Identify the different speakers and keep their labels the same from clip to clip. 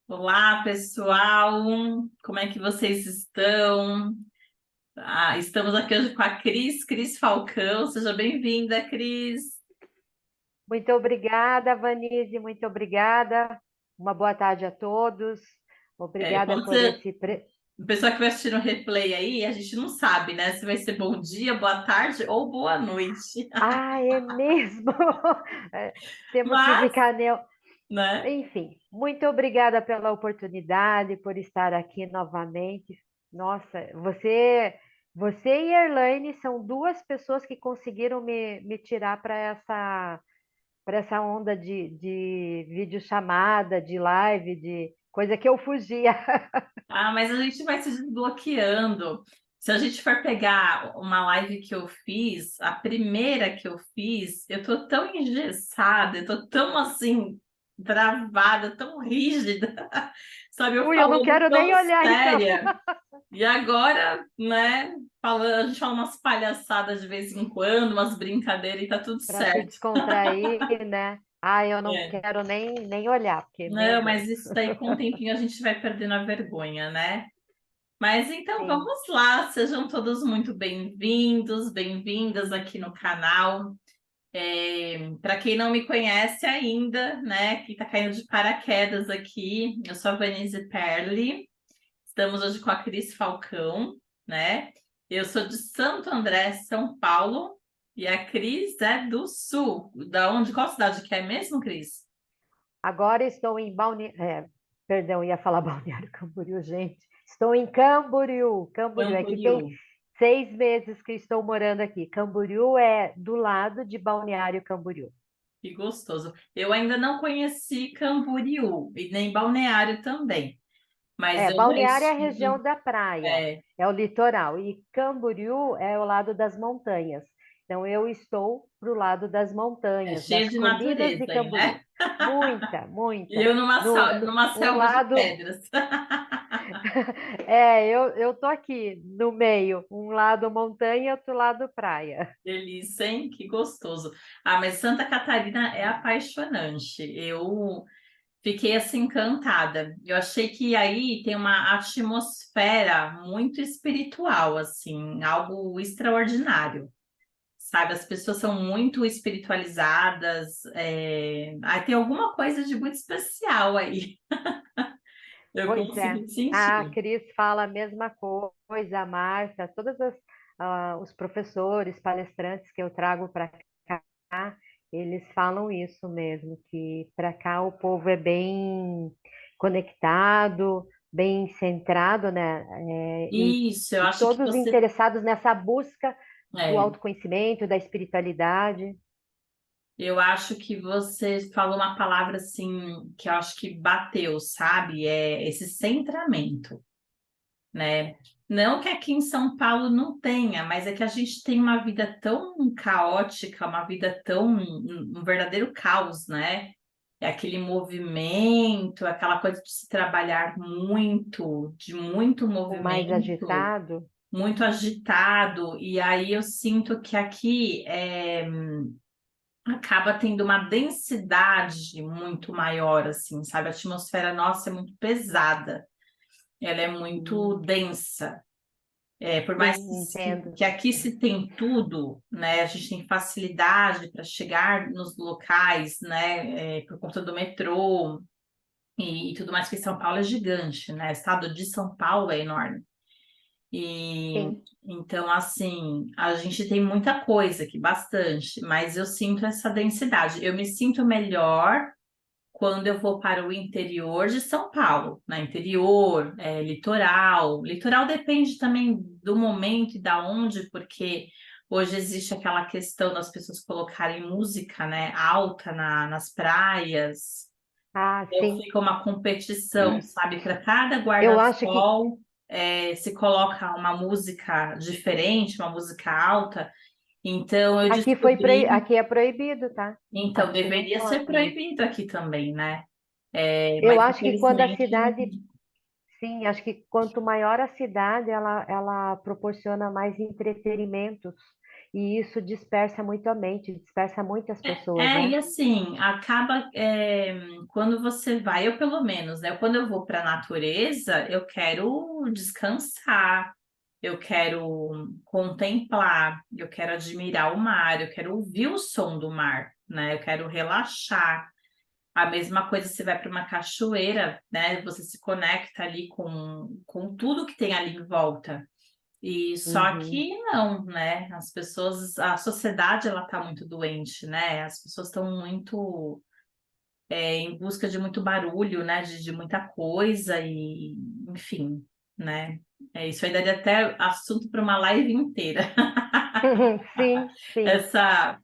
Speaker 1: Olá, pessoal! Como é que vocês estão? Estamos aqui hoje com a Cris Falcão. Seja bem-vinda, Cris.
Speaker 2: Muito obrigada, Vanise, muito obrigada. Uma boa tarde a todos. Obrigada
Speaker 1: Quando
Speaker 2: por
Speaker 1: você,
Speaker 2: esse.
Speaker 1: o pessoal que vai assistir no replay aí, a gente não sabe, né? Se vai ser bom dia, boa tarde ou boa noite.
Speaker 2: Ah, é mesmo! É, temos que
Speaker 1: Mas,
Speaker 2: ficar.
Speaker 1: né?
Speaker 2: Enfim, muito obrigada pela oportunidade, por estar aqui novamente. Nossa, você e a Erlaine são duas pessoas que conseguiram me tirar para essa onda de videochamada, de live, de coisa que eu fugia.
Speaker 1: Mas a gente vai se desbloqueando. Se a gente for pegar uma live que eu fiz, a primeira que eu fiz, eu tô tão engessada, eu tô tão assim, travada, tão rígida, sabe? Eu
Speaker 2: Ui, eu não
Speaker 1: falando
Speaker 2: quero
Speaker 1: tão
Speaker 2: nem olhar, então.
Speaker 1: séria. E agora, né, a gente fala umas palhaçadas de vez em quando, umas brincadeiras e tá tudo
Speaker 2: Para se
Speaker 1: certo.
Speaker 2: descontrair, né? Ah, eu não
Speaker 1: É.
Speaker 2: quero nem olhar, porque, meu
Speaker 1: Não,
Speaker 2: Deus.
Speaker 1: mas isso daí com o tempinho a gente vai perdendo a vergonha, né? Mas então
Speaker 2: Sim.
Speaker 1: vamos lá, sejam todos muito bem-vindos, bem-vindas aqui no canal. Para quem não me conhece ainda, né, que está caindo de paraquedas aqui, eu sou a Vanise Perli, estamos hoje com a Cris Falcão, né? Eu sou de Santo André, São Paulo, e a Cris é do Sul. Da onde? Qual cidade que é mesmo, Cris?
Speaker 2: Agora estou em perdão, ia falar Balneário Camboriú, gente. Estou em Camboriú. Camboriú. É que tem
Speaker 1: Camboriú.
Speaker 2: 6 meses que estou morando aqui. Camboriú é do lado de Balneário Camboriú.
Speaker 1: Que gostoso. Eu ainda não conheci Camboriú e nem Balneário também. Mas eu já
Speaker 2: Balneário é a
Speaker 1: estive.
Speaker 2: região da praia,
Speaker 1: É,
Speaker 2: é o litoral. E Camboriú é o lado das montanhas. Então, eu estou pro lado das montanhas,
Speaker 1: cheia
Speaker 2: das
Speaker 1: de
Speaker 2: colinas de
Speaker 1: natureza aí,
Speaker 2: Camboriú.
Speaker 1: né?
Speaker 2: Muita,
Speaker 1: E
Speaker 2: muita.
Speaker 1: eu
Speaker 2: No,
Speaker 1: numa
Speaker 2: um
Speaker 1: selva de
Speaker 2: lado,
Speaker 1: pedras.
Speaker 2: eu tô aqui no meio, um lado montanha, outro lado praia.
Speaker 1: Delícia, hein? Que gostoso. Mas Santa Catarina é apaixonante. Eu fiquei assim encantada. Eu achei que aí tem uma atmosfera muito espiritual, assim, algo extraordinário. Sabe, as pessoas são muito espiritualizadas. Tem alguma coisa de muito especial aí. Eu
Speaker 2: Pois é,
Speaker 1: consegui
Speaker 2: a
Speaker 1: sentir.
Speaker 2: Cris fala a mesma coisa, a Marta, os professores, palestrantes que eu trago para cá, eles falam isso mesmo, que para cá o povo é bem conectado, bem centrado, né? E,
Speaker 1: Isso, eu
Speaker 2: e
Speaker 1: acho que
Speaker 2: todos
Speaker 1: você.
Speaker 2: interessados nessa busca do
Speaker 1: É,
Speaker 2: autoconhecimento, da espiritualidade.
Speaker 1: eu acho que você falou uma palavra assim que eu acho que bateu, sabe? É esse centramento, né? Não que aqui em São Paulo não tenha, mas é que a gente tem uma vida tão caótica, uma vida tão um verdadeiro caos, né? É aquele movimento, aquela coisa de se trabalhar muito, de muito
Speaker 2: O mais
Speaker 1: movimento,
Speaker 2: agitado.
Speaker 1: muito agitado, e aí eu sinto que aqui acaba tendo uma densidade muito maior, assim, sabe? A atmosfera nossa é muito pesada, ela é muito
Speaker 2: Hum,
Speaker 1: densa. Por mais
Speaker 2: sim, entendo.
Speaker 1: que aqui se tem tudo, né? A gente tem facilidade para chegar nos locais, né? Por conta do metrô e tudo mais, que São Paulo é gigante, né? O estado de São Paulo é enorme. E
Speaker 2: Sim.
Speaker 1: então, assim, a gente tem muita coisa aqui, bastante, mas eu sinto essa densidade. Eu me sinto melhor quando eu vou para o interior de São Paulo, na interior, litoral. Litoral depende também do momento e da onde, porque hoje existe aquela questão das pessoas colocarem música, né, alta nas praias.
Speaker 2: Ah,
Speaker 1: Então
Speaker 2: sim.
Speaker 1: fica uma competição, sabe? Para cada
Speaker 2: Eu acho que
Speaker 1: guarda-sol, se coloca uma música diferente, uma música alta. Então eu descobri,
Speaker 2: aqui é proibido, tá?
Speaker 1: então
Speaker 2: Aqui não
Speaker 1: deveria ser
Speaker 2: pode.
Speaker 1: proibido aqui também, né?
Speaker 2: Eu
Speaker 1: Mas
Speaker 2: acho que quando a
Speaker 1: infelizmente,
Speaker 2: cidade, sim, acho que quanto maior a cidade, ela proporciona mais entretenimentos. e isso dispersa muito a mente, dispersa muitas pessoas,
Speaker 1: E
Speaker 2: né?
Speaker 1: assim, acaba quando você vai, eu pelo menos, né? Quando eu vou para a natureza, eu quero descansar, eu quero contemplar, eu quero admirar o mar, eu quero ouvir o som do mar, né? Eu quero relaxar. A mesma coisa, você vai para uma cachoeira, né? Você se conecta ali com tudo que tem ali em volta. E só
Speaker 2: Uhum.
Speaker 1: que não, né? As pessoas, a sociedade ela tá muito doente, né? As pessoas estão muito em busca de muito barulho, né? De muita coisa e, enfim, né? Isso aí daria até assunto para uma live inteira.
Speaker 2: Sim, sim.
Speaker 1: Essa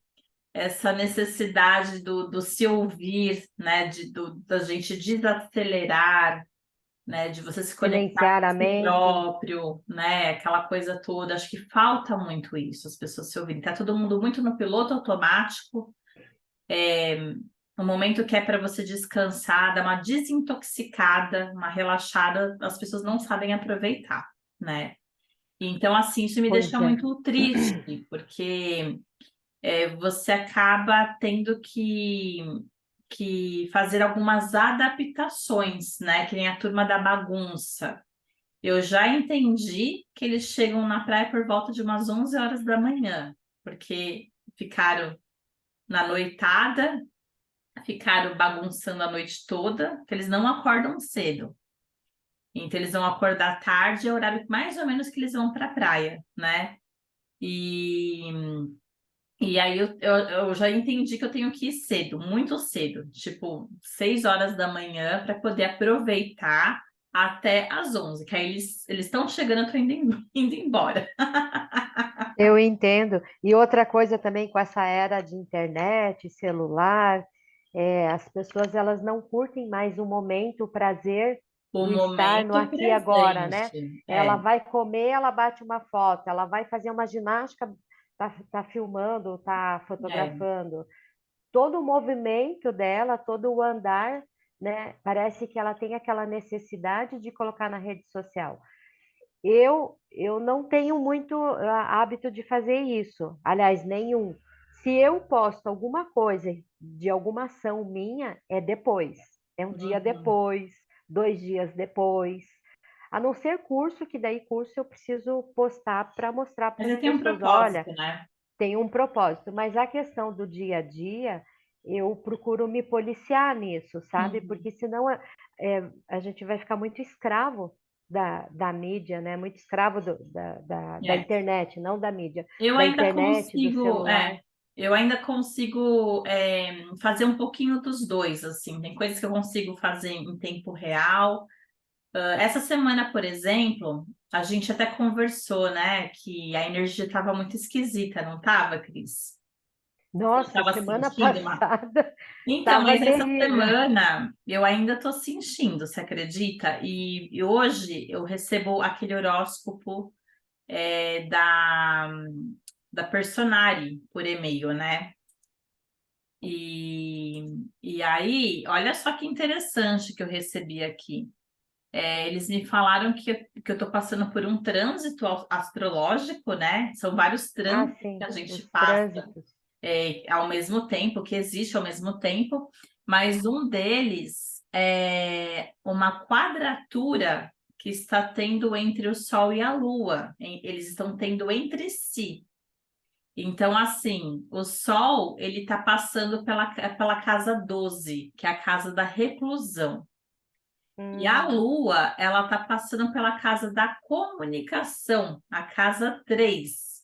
Speaker 1: essa necessidade do se ouvir, né? Da gente desacelerar, né, de você se conectar
Speaker 2: Silenciar
Speaker 1: com
Speaker 2: a
Speaker 1: si
Speaker 2: mente.
Speaker 1: próprio, né, aquela coisa toda. Acho que falta muito isso, as pessoas se ouvirem. Tá todo mundo muito no piloto automático. No momento que é para você descansar, dar uma desintoxicada, uma relaxada, as pessoas não sabem aproveitar, né? Então, assim, isso me deixa
Speaker 2: Pois é.
Speaker 1: muito triste, porque você acaba tendo que fazer algumas adaptações, né? Que nem a turma da bagunça. Eu já entendi que eles chegam na praia por volta de umas 11 horas da manhã, porque ficaram na noitada, ficaram bagunçando a noite toda, que eles não acordam cedo. Então, eles vão acordar tarde, é o horário mais ou menos que eles vão para a praia, né? E, e aí eu já entendi que eu tenho que ir cedo, muito cedo, tipo 6 horas da manhã, para poder aproveitar até às 11, que aí eles estão chegando, eu tô indo embora.
Speaker 2: Eu entendo. E outra coisa também com essa era de internet, celular, as pessoas elas não curtem mais o momento, o prazer
Speaker 1: O
Speaker 2: do estar no
Speaker 1: momento
Speaker 2: aqui e agora, né?
Speaker 1: presente.
Speaker 2: Ela vai comer, ela bate uma foto, ela vai fazer uma ginástica, tá filmando, tá
Speaker 1: É.
Speaker 2: fotografando. Todo o movimento dela, todo o andar, né? Parece que ela tem aquela necessidade de colocar na rede social. Eu não tenho muito hábito de fazer isso, aliás, nenhum. Se eu posto alguma coisa de alguma ação minha, é depois. É um dia
Speaker 1: Uhum.
Speaker 2: depois, 2 dias depois. A não ser curso, que daí curso eu preciso postar para mostrar para
Speaker 1: Mas
Speaker 2: as
Speaker 1: aí tem um
Speaker 2: pessoas, olha,
Speaker 1: propósito, né?
Speaker 2: tem um propósito. Mas a questão do dia a dia, eu procuro me policiar nisso, sabe?
Speaker 1: Uhum.
Speaker 2: Porque senão a gente vai ficar muito escravo da mídia, né? Muito escravo da
Speaker 1: É.
Speaker 2: internet, não da mídia,
Speaker 1: Eu
Speaker 2: da
Speaker 1: ainda
Speaker 2: internet, do
Speaker 1: consigo,
Speaker 2: celular.
Speaker 1: eu ainda consigo fazer um pouquinho dos dois, assim. Tem coisas que eu consigo fazer em tempo real. Essa semana, por exemplo, a gente até conversou, né, que a energia estava muito esquisita, não estava, Cris? Você
Speaker 2: Nossa,
Speaker 1: estava
Speaker 2: semana
Speaker 1: sentindo uma.
Speaker 2: passada
Speaker 1: Então,
Speaker 2: estava
Speaker 1: mas essa
Speaker 2: terrível.
Speaker 1: semana eu ainda estou sentindo, você acredita? E hoje eu recebo aquele horóscopo da Personari por e-mail, né? E aí, olha só que interessante que eu recebi aqui. Eles me falaram que eu estou passando por um trânsito astrológico, né? São vários
Speaker 2: Ah,
Speaker 1: trânsitos que
Speaker 2: sim,
Speaker 1: a gente
Speaker 2: os
Speaker 1: passa
Speaker 2: trânsitos.
Speaker 1: ao mesmo tempo, que existe ao mesmo tempo, mas um deles é uma quadratura que está tendo entre o Sol e a Lua. Eles estão tendo entre si. Então, assim, o Sol ele está passando pela casa 12, que é a casa da reclusão. E a
Speaker 2: Hum,
Speaker 1: Lua, ela está passando pela casa da comunicação, a casa 3.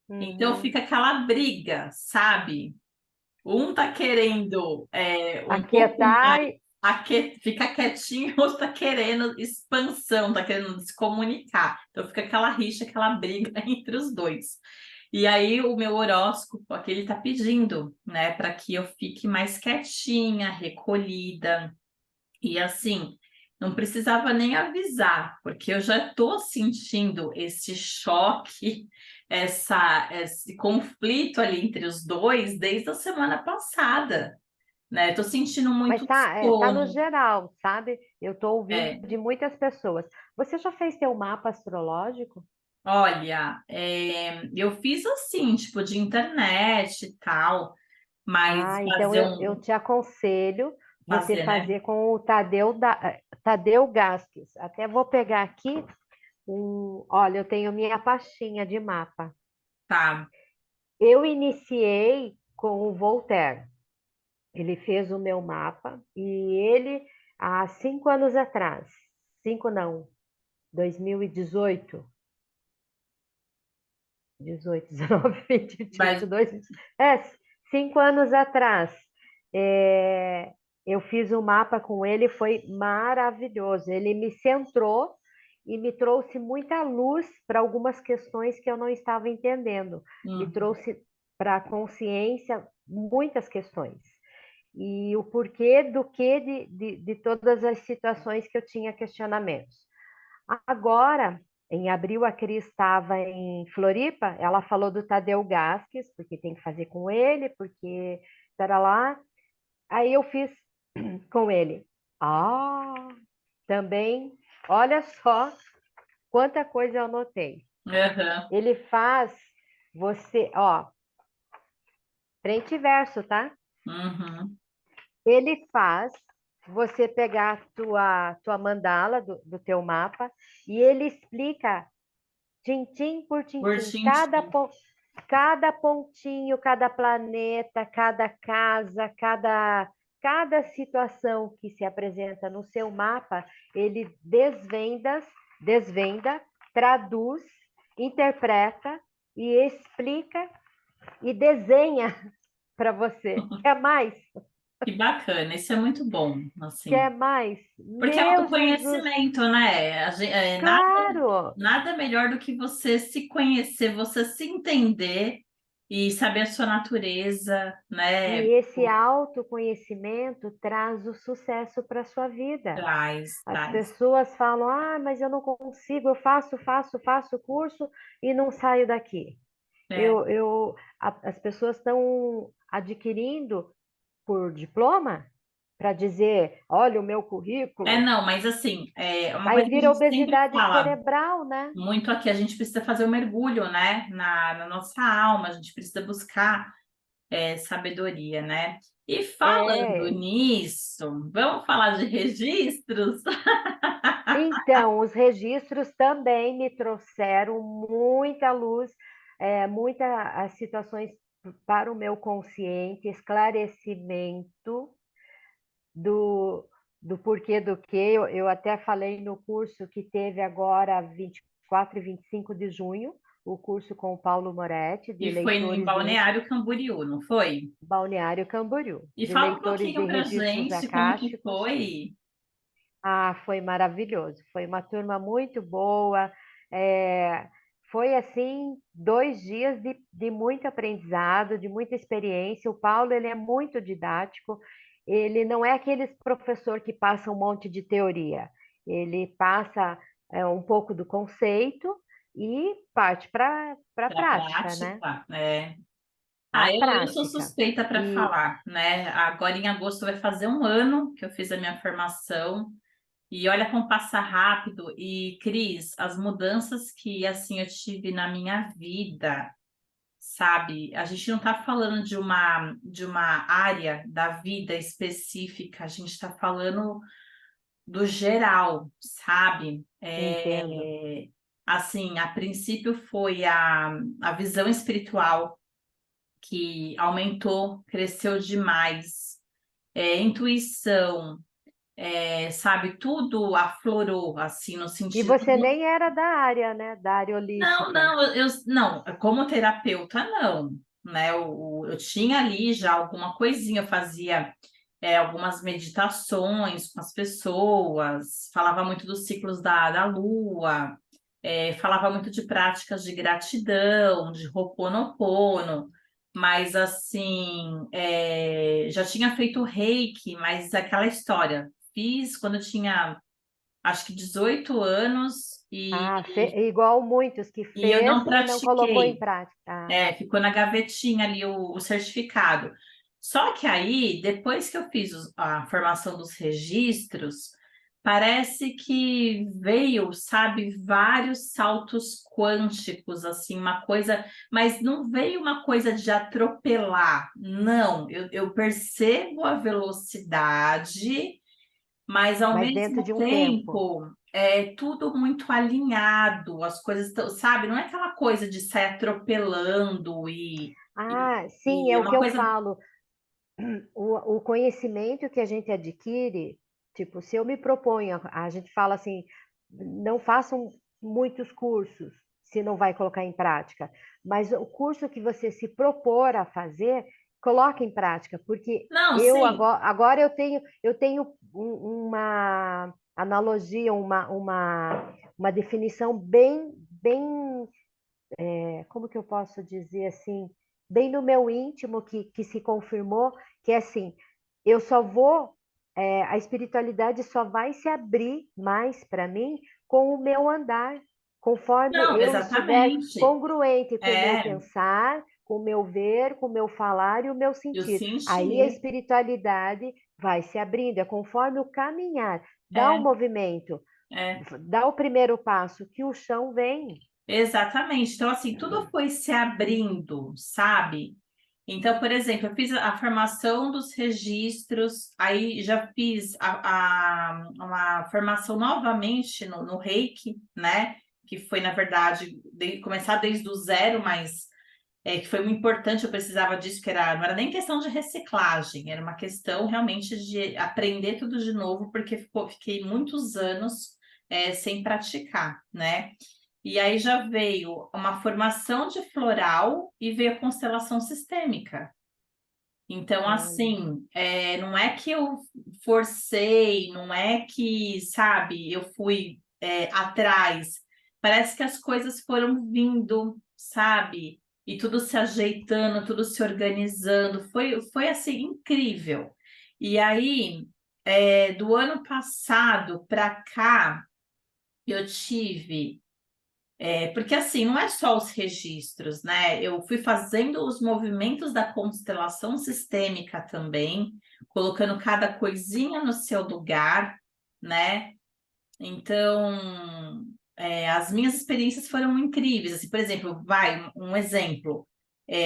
Speaker 1: Então
Speaker 2: uhum.
Speaker 1: fica aquela briga, sabe? Um tá querendo um pouco
Speaker 2: Aquietar,
Speaker 1: mais, fica quietinho, o outro tá querendo expansão, tá querendo se comunicar. Então fica aquela rixa, aquela briga entre os dois. E aí o meu horóscopo aqui ele tá pedindo, né, para que eu fique mais quietinha, recolhida. E assim, não precisava nem avisar, porque eu já estou sentindo esse choque, esse conflito ali entre os dois desde a semana passada, né? Estou sentindo
Speaker 2: mas
Speaker 1: muito
Speaker 2: tá no
Speaker 1: sono.
Speaker 2: geral, sabe? Eu estou ouvindo
Speaker 1: É,
Speaker 2: de muitas pessoas. Você já fez teu mapa astrológico?
Speaker 1: Olha, eu fiz assim, tipo, de internet e tal, mas
Speaker 2: Ah, então
Speaker 1: fazer
Speaker 2: eu te aconselho você
Speaker 1: fazer, né?
Speaker 2: fazer com o Tadeu Gasques. Até vou pegar aqui olha, eu tenho minha pastinha de mapa.
Speaker 1: Tá.
Speaker 2: Eu iniciei com o Voltaire. Ele fez o meu mapa e ele, há 5 anos atrás, cinco não, 2018, 18, 19, 20, 21,
Speaker 1: Mas,
Speaker 2: 22, é, 5 anos atrás, é, eu fiz o mapa com ele, foi maravilhoso. Ele me centrou e me trouxe muita luz para algumas questões que eu não estava entendendo. Me
Speaker 1: uhum,
Speaker 2: trouxe para a consciência muitas questões. E o porquê do que de todas as situações que eu tinha questionamentos. Agora, em abril, a Cris estava em Floripa, ela falou do Tadeu Gasques, porque tem que fazer com ele, porque para lá. Aí eu fiz com ele. Ah, também, olha só quanta coisa eu anotei.
Speaker 1: aham,
Speaker 2: Ele faz você, ó, frente e verso, tá?
Speaker 1: uhum.
Speaker 2: Ele faz você pegar a tua mandala do teu mapa e ele explica tintim por
Speaker 1: Por
Speaker 2: tintim,
Speaker 1: tintim.
Speaker 2: cada pontinho, cada planeta, cada casa, cada situação que se apresenta no seu mapa, ele desvenda, traduz, interpreta e explica e desenha para você. Quer mais?
Speaker 1: Que bacana, isso é muito bom, assim.
Speaker 2: Quer mais?
Speaker 1: Porque é
Speaker 2: Meu Jesus!
Speaker 1: autoconhecimento, né? Nada,
Speaker 2: Claro!
Speaker 1: nada melhor do que você se conhecer, você se entender e saber a sua natureza, né?
Speaker 2: E esse autoconhecimento traz o sucesso para a sua vida.
Speaker 1: Traz,
Speaker 2: As
Speaker 1: traz.
Speaker 2: pessoas falam: ah, mas eu não consigo, eu faço curso e não saio daqui.
Speaker 1: É,
Speaker 2: As pessoas estão adquirindo por diploma para dizer: olha o meu currículo.
Speaker 1: não, mas assim, uma
Speaker 2: Aí
Speaker 1: coisa que a
Speaker 2: vira
Speaker 1: gente sempre
Speaker 2: obesidade
Speaker 1: fala
Speaker 2: cerebral, né?
Speaker 1: muito aqui, a gente precisa fazer o mergulho, né? Na nossa alma, a gente precisa buscar sabedoria, né? E falando
Speaker 2: É.
Speaker 1: nisso, vamos falar de registros?
Speaker 2: Então, os registros também me trouxeram muita luz, muitas as situações para o meu consciente, esclarecimento do, do porquê do que. Eu até falei no curso que teve agora 24 e 25 de junho, o curso com o Paulo Moretti, de
Speaker 1: E foi em
Speaker 2: leitores
Speaker 1: Balneário Camboriú, não foi?
Speaker 2: Balneário Camboriú,
Speaker 1: E
Speaker 2: de
Speaker 1: fala um
Speaker 2: leitores de
Speaker 1: pouquinho pra
Speaker 2: registros
Speaker 1: gente como que
Speaker 2: acásticos.
Speaker 1: foi.
Speaker 2: Ah, foi maravilhoso. Foi uma turma muito boa. É, foi assim 2 dias de muito aprendizado, de muita experiência. O Paulo ele é muito didático. Ele não é aquele professor que passa um monte de teoria. Ele passa um pouco do conceito e parte para a
Speaker 1: Para
Speaker 2: prática, né?
Speaker 1: prática,
Speaker 2: Para a
Speaker 1: eu sou
Speaker 2: prática.
Speaker 1: suspeita para
Speaker 2: E
Speaker 1: falar, né? Agora em agosto vai fazer um ano que eu fiz a minha formação e olha como passa rápido. E Cris, as mudanças que assim eu tive na minha vida, sabe? A gente não está falando de uma área da vida específica, a gente está falando do geral, sabe?
Speaker 2: entendo.
Speaker 1: Assim, a princípio foi a visão espiritual que aumentou, cresceu demais. Intuição, sabe? Tudo aflorou, assim, no
Speaker 2: E
Speaker 1: sentido.
Speaker 2: você nem era da área, né? Da área
Speaker 1: Não,
Speaker 2: holística.
Speaker 1: não, não, como terapeuta, não, né? Eu tinha ali já alguma coisinha, eu fazia algumas meditações com as pessoas, falava muito dos ciclos da lua, falava muito de práticas de gratidão, de Ho'oponopono, mas assim, já tinha feito reiki, mas aquela história, fiz quando eu tinha acho que 18 anos
Speaker 2: Ah, igual muitos que
Speaker 1: e eu
Speaker 2: fez
Speaker 1: não
Speaker 2: e não colocou em
Speaker 1: pratiquei.
Speaker 2: prática. Ah,
Speaker 1: Ficou na gavetinha ali o certificado. Só que aí, depois que eu fiz a formação dos registros, parece que veio, sabe, vários saltos quânticos, assim, uma coisa, mas não veio uma coisa de atropelar, não, eu percebo a velocidade, mas ao
Speaker 2: mas dentro
Speaker 1: mesmo
Speaker 2: de um tempo.
Speaker 1: tempo é tudo muito alinhado, as coisas, sabe, não é aquela coisa de sair atropelando e,
Speaker 2: Ah, sim,
Speaker 1: e
Speaker 2: é
Speaker 1: é
Speaker 2: o que
Speaker 1: uma
Speaker 2: eu
Speaker 1: coisa.
Speaker 2: falo. O conhecimento que a gente adquire, tipo, se eu me proponho, a gente fala assim, não façam muitos cursos se não vai colocar em prática, mas o curso que você se propor a fazer, coloque em prática, porque
Speaker 1: Não,
Speaker 2: eu
Speaker 1: sim,
Speaker 2: agora eu tenho uma analogia, uma definição bem como que eu posso dizer assim, bem no meu íntimo que se confirmou, que é assim, eu só vou, a espiritualidade só vai se abrir mais para mim com o meu andar, conforme
Speaker 1: não,
Speaker 2: eu estiver
Speaker 1: exatamente.
Speaker 2: congruente com o meu
Speaker 1: É,
Speaker 2: pensar, com o meu ver, com o meu falar e o meu
Speaker 1: eu
Speaker 2: sentir. Aí a
Speaker 1: senti.
Speaker 2: espiritualidade vai se abrindo, é conforme o caminhar, dá o
Speaker 1: É,
Speaker 2: movimento,
Speaker 1: é,
Speaker 2: dá o primeiro passo, que o chão vem.
Speaker 1: exatamente. Então, assim, tudo foi se abrindo, sabe? Então, por exemplo, eu fiz a formação dos registros, aí já fiz uma formação novamente no Reiki, né? Que foi, na verdade, começar desde o zero, mas que foi muito importante, eu precisava disso, que não era nem questão de reciclagem, era uma questão realmente de aprender tudo de novo, porque fiquei muitos anos sem praticar, né? E aí já veio uma formação de floral e veio a constelação sistêmica. Então,
Speaker 2: Olha.
Speaker 1: assim, não é que eu forcei, não é que, sabe, eu fui atrás. Parece que as coisas foram vindo, sabe? E tudo se ajeitando, tudo se organizando. Foi assim, incrível. E aí, do ano passado para cá, eu tive porque assim, não é só os registros, né? Eu fui fazendo os movimentos da constelação sistêmica também, colocando cada coisinha no seu lugar, né? Então, as minhas experiências foram incríveis. Assim, por exemplo, vai, um exemplo,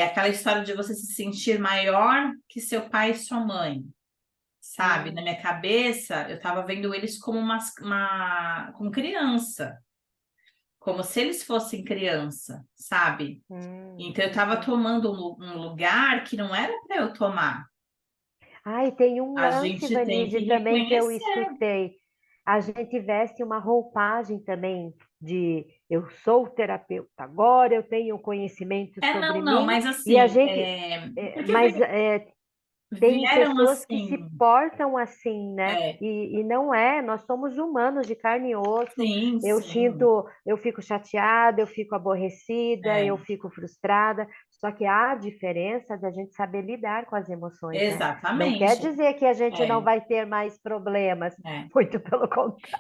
Speaker 1: aquela história de você se sentir maior que seu pai e sua mãe, sabe? Na
Speaker 2: Hum,
Speaker 1: minha cabeça, eu estava vendo eles como como criança, como se eles fossem criança, sabe? Então eu estava
Speaker 2: uhum.
Speaker 1: tomando um lugar que não era para eu tomar.
Speaker 2: Ah, e tem um
Speaker 1: A
Speaker 2: lance,
Speaker 1: gente tem
Speaker 2: Vanise,
Speaker 1: que
Speaker 2: também que eu
Speaker 1: reconhecer.
Speaker 2: escutei. A gente veste uma roupagem também de eu sou terapeuta, agora eu tenho conhecimento sobre
Speaker 1: Não, não,
Speaker 2: mim,
Speaker 1: mas
Speaker 2: e a
Speaker 1: assim,
Speaker 2: gente.
Speaker 1: porque
Speaker 2: Mas tem
Speaker 1: vieram
Speaker 2: pessoas que se
Speaker 1: assim,
Speaker 2: portam assim, né?
Speaker 1: é,
Speaker 2: E não é, nós somos humanos de carne e osso.
Speaker 1: sim,
Speaker 2: Eu
Speaker 1: sim,
Speaker 2: sinto, eu fico chateada, eu fico aborrecida, eu
Speaker 1: é,
Speaker 2: fico frustrada. Só que há a diferença da gente saber lidar com as emoções, né? Não quer
Speaker 1: exatamente,
Speaker 2: dizer que a gente não
Speaker 1: é,
Speaker 2: vai ter mais problemas,
Speaker 1: é.
Speaker 2: muito pelo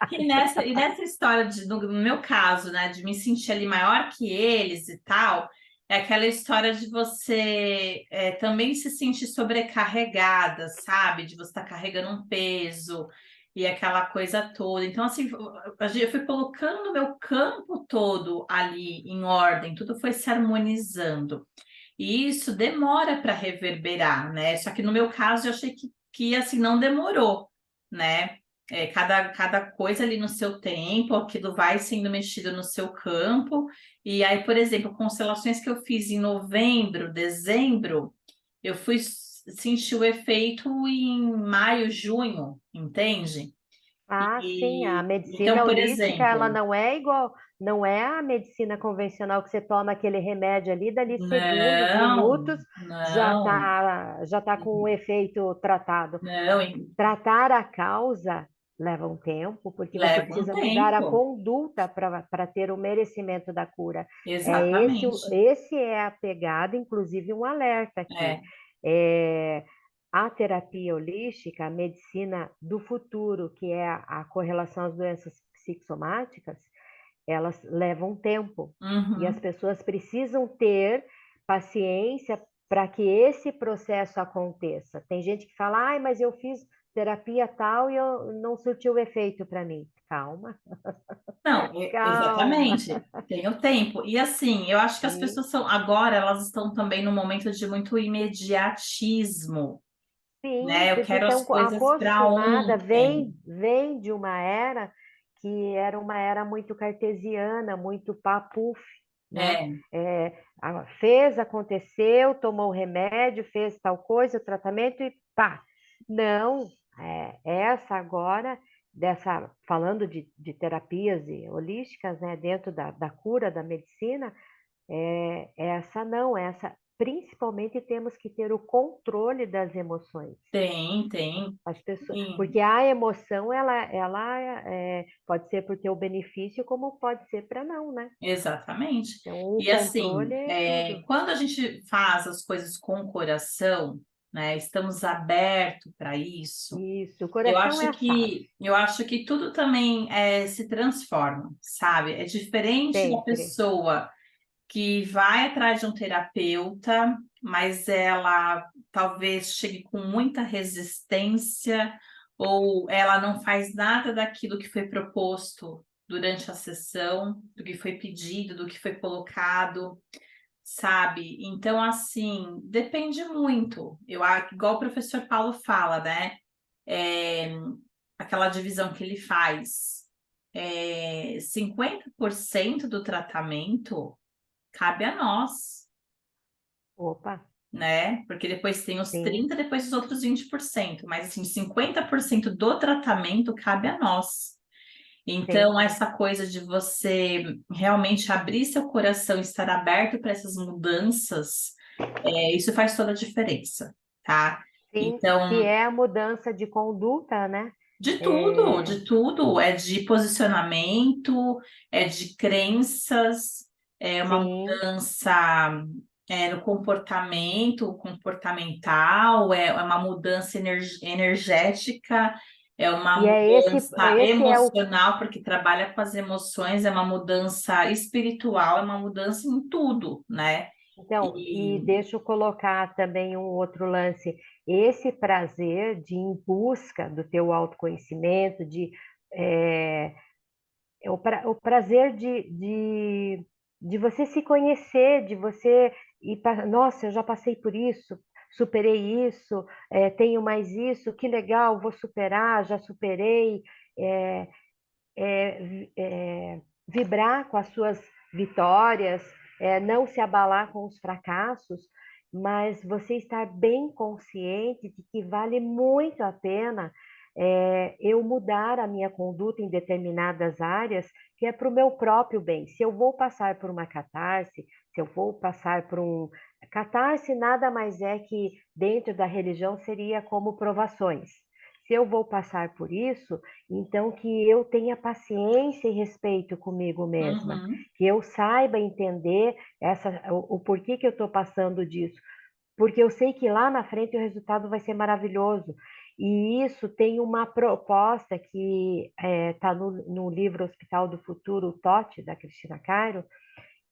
Speaker 1: E
Speaker 2: contrário.
Speaker 1: nessa história no meu caso, né, de me sentir ali maior que eles e tal, é aquela história de você também se sentir sobrecarregada, sabe? De você estar carregando um peso e aquela coisa toda. Então, assim, eu fui colocando o meu campo todo ali em ordem, tudo foi se harmonizando. E isso demora para reverberar, né? Só que no meu caso, eu achei que assim, não demorou, né? Cada coisa ali no seu tempo, aquilo vai sendo mexido no seu campo. E aí, por exemplo, constelações que eu fiz em novembro, dezembro, eu fui sentir o efeito em maio, junho, entende?
Speaker 2: Ah, sim, a
Speaker 1: Então,
Speaker 2: medicina
Speaker 1: por
Speaker 2: holística, ela
Speaker 1: exemplo,
Speaker 2: não é igual, não é a medicina convencional que você toma aquele remédio ali, dali segundos,
Speaker 1: não,
Speaker 2: minutos,
Speaker 1: não,
Speaker 2: já tá com o efeito tratado.
Speaker 1: não,
Speaker 2: Tratar a causa leva um tempo, porque você
Speaker 1: leva um
Speaker 2: precisa mudar a
Speaker 1: tempo,
Speaker 2: conduta para ter o merecimento da cura.
Speaker 1: exatamente.
Speaker 2: Esse é a pegada, inclusive um alerta aqui.
Speaker 1: É.
Speaker 2: É, a terapia holística, a medicina do futuro, que é a correlação às doenças psicossomáticas, elas levam tempo. E as
Speaker 1: Uhum.
Speaker 2: pessoas precisam ter paciência para que esse processo aconteça. Tem gente que fala, ai, mas eu fiz terapia tal e eu não surtiu efeito para mim. Calma,
Speaker 1: Não,
Speaker 2: calma.
Speaker 1: exatamente. Tem o tempo. E assim, eu acho que as
Speaker 2: Sim,
Speaker 1: pessoas são agora, elas estão também num momento de muito imediatismo,
Speaker 2: sim,
Speaker 1: né? Eu
Speaker 2: porque
Speaker 1: quero as
Speaker 2: estão
Speaker 1: coisas para
Speaker 2: acostumada,
Speaker 1: ontem.
Speaker 2: vem de uma era que era uma era muito cartesiana, muito papuf, né?
Speaker 1: É,
Speaker 2: Fez, aconteceu, tomou o remédio, fez tal coisa, o tratamento e pá. Não, essa agora, falando de terapias holísticas, né, dentro da cura, da medicina, essa não, essa principalmente temos que ter o controle das emoções.
Speaker 1: tem.
Speaker 2: As pessoas,
Speaker 1: Sim,
Speaker 2: porque a emoção, pode ser por ter o benefício, como pode ser para não, né?
Speaker 1: exatamente.
Speaker 2: Então, o
Speaker 1: E
Speaker 2: controle
Speaker 1: assim,
Speaker 2: é tudo.
Speaker 1: quando a gente faz as coisas com o coração, né? Estamos abertos para isso.
Speaker 2: Isso, o coração é a chave,
Speaker 1: Eu acho que tudo também se transforma, sabe? É diferente da
Speaker 2: sempre.
Speaker 1: pessoa que vai atrás de um terapeuta, mas ela talvez chegue com muita resistência ou ela não faz nada daquilo que foi proposto durante a sessão, do que foi pedido, do que foi colocado, sabe? Então, assim, depende muito. Igual o professor Paulo fala, né? É, aquela divisão que ele faz. 50% do tratamento cabe a nós,
Speaker 2: Opa,
Speaker 1: né? Porque depois tem os
Speaker 2: sim,
Speaker 1: 30%, depois os outros 20%, mas assim, 50% do tratamento cabe a nós.
Speaker 2: sim.
Speaker 1: Então, essa coisa de você realmente abrir seu coração e estar aberto para essas mudanças, isso faz toda a diferença, tá?
Speaker 2: Sim, que
Speaker 1: Então,
Speaker 2: é a mudança de conduta, né? É,
Speaker 1: de tudo, é de posicionamento, é de crenças, é uma
Speaker 2: sim,
Speaker 1: mudança no comportamento, comportamental, é uma mudança energética, é uma
Speaker 2: e
Speaker 1: mudança
Speaker 2: esse é o.
Speaker 1: emocional, porque trabalha com as emoções, é uma mudança espiritual, é uma mudança em tudo, né?
Speaker 2: Então, e
Speaker 1: E
Speaker 2: deixa eu colocar também um outro lance. Esse prazer de ir em busca do teu autoconhecimento, é, o prazer de você se conhecer, de você nossa, eu já passei por isso, superei isso, tenho mais isso, que legal, vou superar, já superei. É, Vibrar com as suas vitórias, não se abalar com os fracassos, mas você estar bem consciente de que vale muito a pena eu mudar a minha conduta em determinadas áreas, que é para o meu próprio bem. Se eu vou passar por uma catarse, se eu vou passar por um. Catarse nada mais é que, dentro da religião, seria como provações. Se eu vou passar por isso, então que eu tenha paciência e respeito comigo mesma,
Speaker 1: uhum,
Speaker 2: que eu saiba entender o porquê que eu estou passando disso, porque eu sei que lá na frente o resultado vai ser maravilhoso. E isso tem uma proposta que está no livro Hospital do Futuro, o TOT, da Cristina Cairo,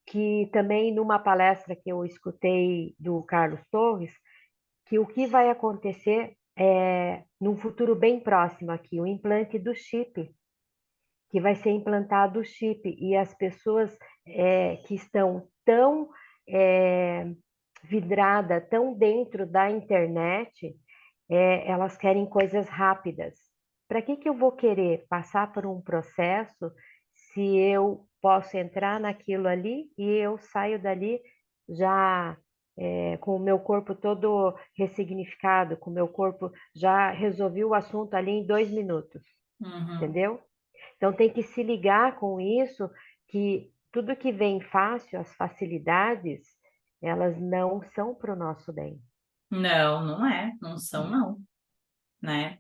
Speaker 2: que também numa palestra que eu escutei do Carlos Torres, que o que vai acontecer num futuro bem próximo aqui, o implante do chip, que vai ser implantado o chip, e as pessoas que estão tão vidradas, tão dentro da internet, elas querem coisas rápidas. Para que eu vou querer passar por um processo se eu posso entrar naquilo ali e eu saio dali já com o meu corpo todo ressignificado, com o meu corpo já resolvi o assunto ali em 2 minutos,
Speaker 1: uhum.
Speaker 2: entendeu? Então tem que se ligar com isso, que tudo que vem fácil, as facilidades, elas não são para o nosso bem.
Speaker 1: Não, não é, não são, não, né?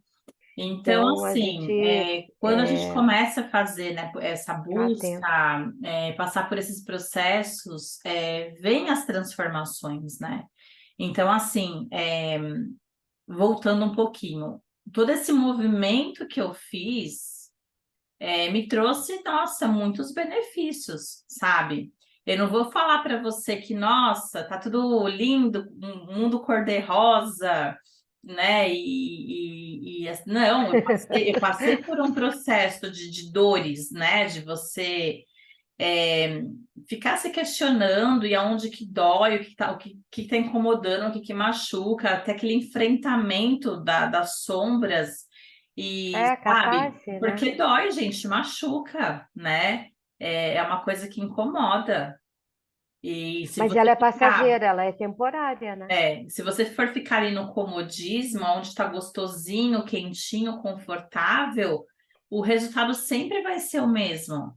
Speaker 1: Então,
Speaker 2: Então a gente
Speaker 1: assim, quando a gente começa a fazer, né, essa
Speaker 2: ficar atento.
Speaker 1: busca, passar por esses processos, vem as transformações, né? Então, assim, voltando um pouquinho, todo esse movimento que eu fiz me trouxe, nossa, muitos benefícios, sabe? Eu não vou falar para você que, nossa, tá tudo lindo, um mundo cor-de-rosa, né? Não, eu passei por um processo de dores, né? De você é, ficar se questionando e aonde que dói, o que tá incomodando, o que machuca, até aquele enfrentamento das sombras e,
Speaker 2: É
Speaker 1: sabe,
Speaker 2: catarse, né?
Speaker 1: porque dói, gente, machuca, né? É uma coisa que incomoda. E se
Speaker 2: Mas
Speaker 1: você
Speaker 2: ela é
Speaker 1: ficar,
Speaker 2: passageira, ela é temporária, né?
Speaker 1: se você for ficar ali no comodismo, onde está gostosinho, quentinho, confortável, o resultado sempre vai ser o mesmo.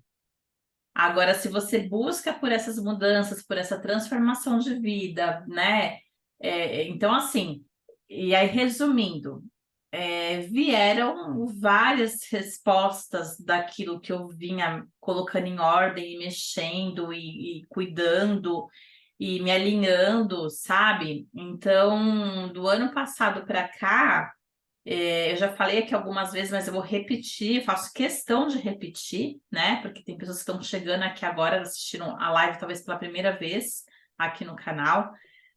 Speaker 1: Agora, se você busca por essas mudanças, por essa transformação de vida, né? Então, assim, e aí resumindo, vieram várias respostas daquilo que eu vinha colocando em ordem, e mexendo e cuidando e me alinhando, sabe? Então, do ano passado para cá, eu já falei aqui algumas vezes, mas eu vou repetir, faço questão de repetir, né? Porque tem pessoas que estão chegando aqui agora, assistiram a live talvez pela primeira vez aqui no canal.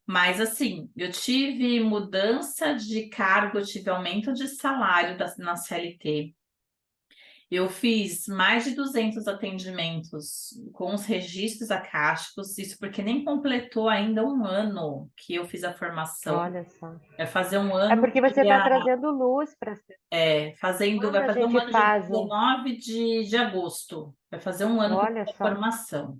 Speaker 1: Mas assim, eu tive mudança de cargo, eu tive aumento de salário na CLT. Eu fiz mais de 200 atendimentos com os registros acásticos, isso porque nem completou ainda um ano que eu fiz a formação.
Speaker 2: Olha só.
Speaker 1: Vai fazer um
Speaker 2: É
Speaker 1: ano
Speaker 2: porque você está
Speaker 1: dia
Speaker 2: trazendo luz para as pessoas.
Speaker 1: vai
Speaker 2: Quando a
Speaker 1: fazer um
Speaker 2: gente
Speaker 1: ano dia
Speaker 2: faz um.
Speaker 1: 19 de agosto. Vai fazer um ano que eu
Speaker 2: Olha
Speaker 1: fiz a
Speaker 2: só.
Speaker 1: formação.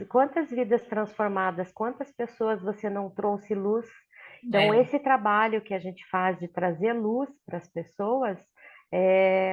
Speaker 2: Quantas vidas transformadas, quantas pessoas você não trouxe luz? Então,
Speaker 1: É,
Speaker 2: esse trabalho que a gente faz de trazer luz para as pessoas,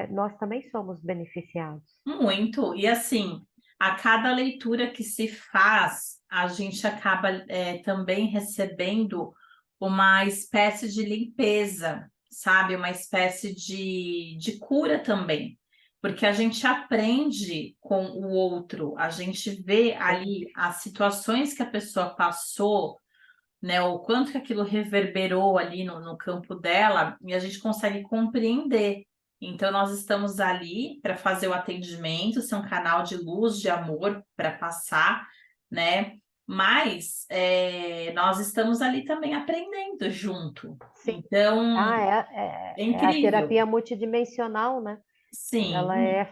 Speaker 2: nós também somos beneficiados.
Speaker 1: muito. E assim, a cada leitura que se faz, a gente acaba também recebendo uma espécie de limpeza, sabe? Uma espécie de cura também. Porque a gente aprende com o outro, a gente vê
Speaker 2: Sim,
Speaker 1: ali as situações que a pessoa passou, né? O quanto que aquilo reverberou ali no campo dela e a gente consegue compreender. Então, nós estamos ali para fazer o atendimento, ser um canal de luz, de amor para passar, né? Mas nós estamos ali também aprendendo junto.
Speaker 2: sim.
Speaker 1: Então,
Speaker 2: Ah,
Speaker 1: é
Speaker 2: é a
Speaker 1: incrível.
Speaker 2: terapia multidimensional, né? Ela
Speaker 1: Sim.
Speaker 2: é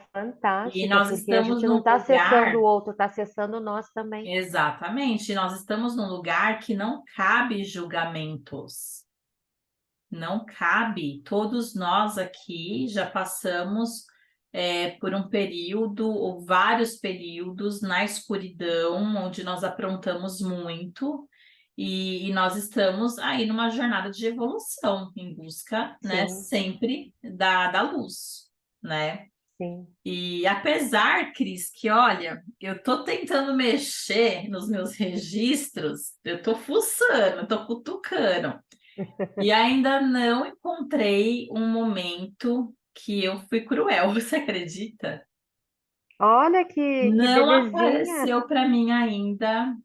Speaker 1: E
Speaker 2: fantástica,
Speaker 1: nós
Speaker 2: porque a
Speaker 1: estamos
Speaker 2: gente não
Speaker 1: num
Speaker 2: está acessando
Speaker 1: lugar,
Speaker 2: o outro, está acessando nós também.
Speaker 1: exatamente, nós estamos num lugar que não cabe julgamentos. Não cabe. Todos nós aqui já passamos por um período ou vários períodos na escuridão, onde nós aprontamos muito, e nós estamos aí numa jornada de evolução, em busca, né,
Speaker 2: Sim,
Speaker 1: sempre da luz, né?
Speaker 2: sim.
Speaker 1: E apesar, Cris, que olha, eu tô tentando mexer nos meus registros, eu tô fuçando, eu tô cutucando. E ainda não encontrei um momento que eu fui cruel, você acredita?
Speaker 2: Olha que
Speaker 1: Não
Speaker 2: belezinha.
Speaker 1: apareceu para mim ainda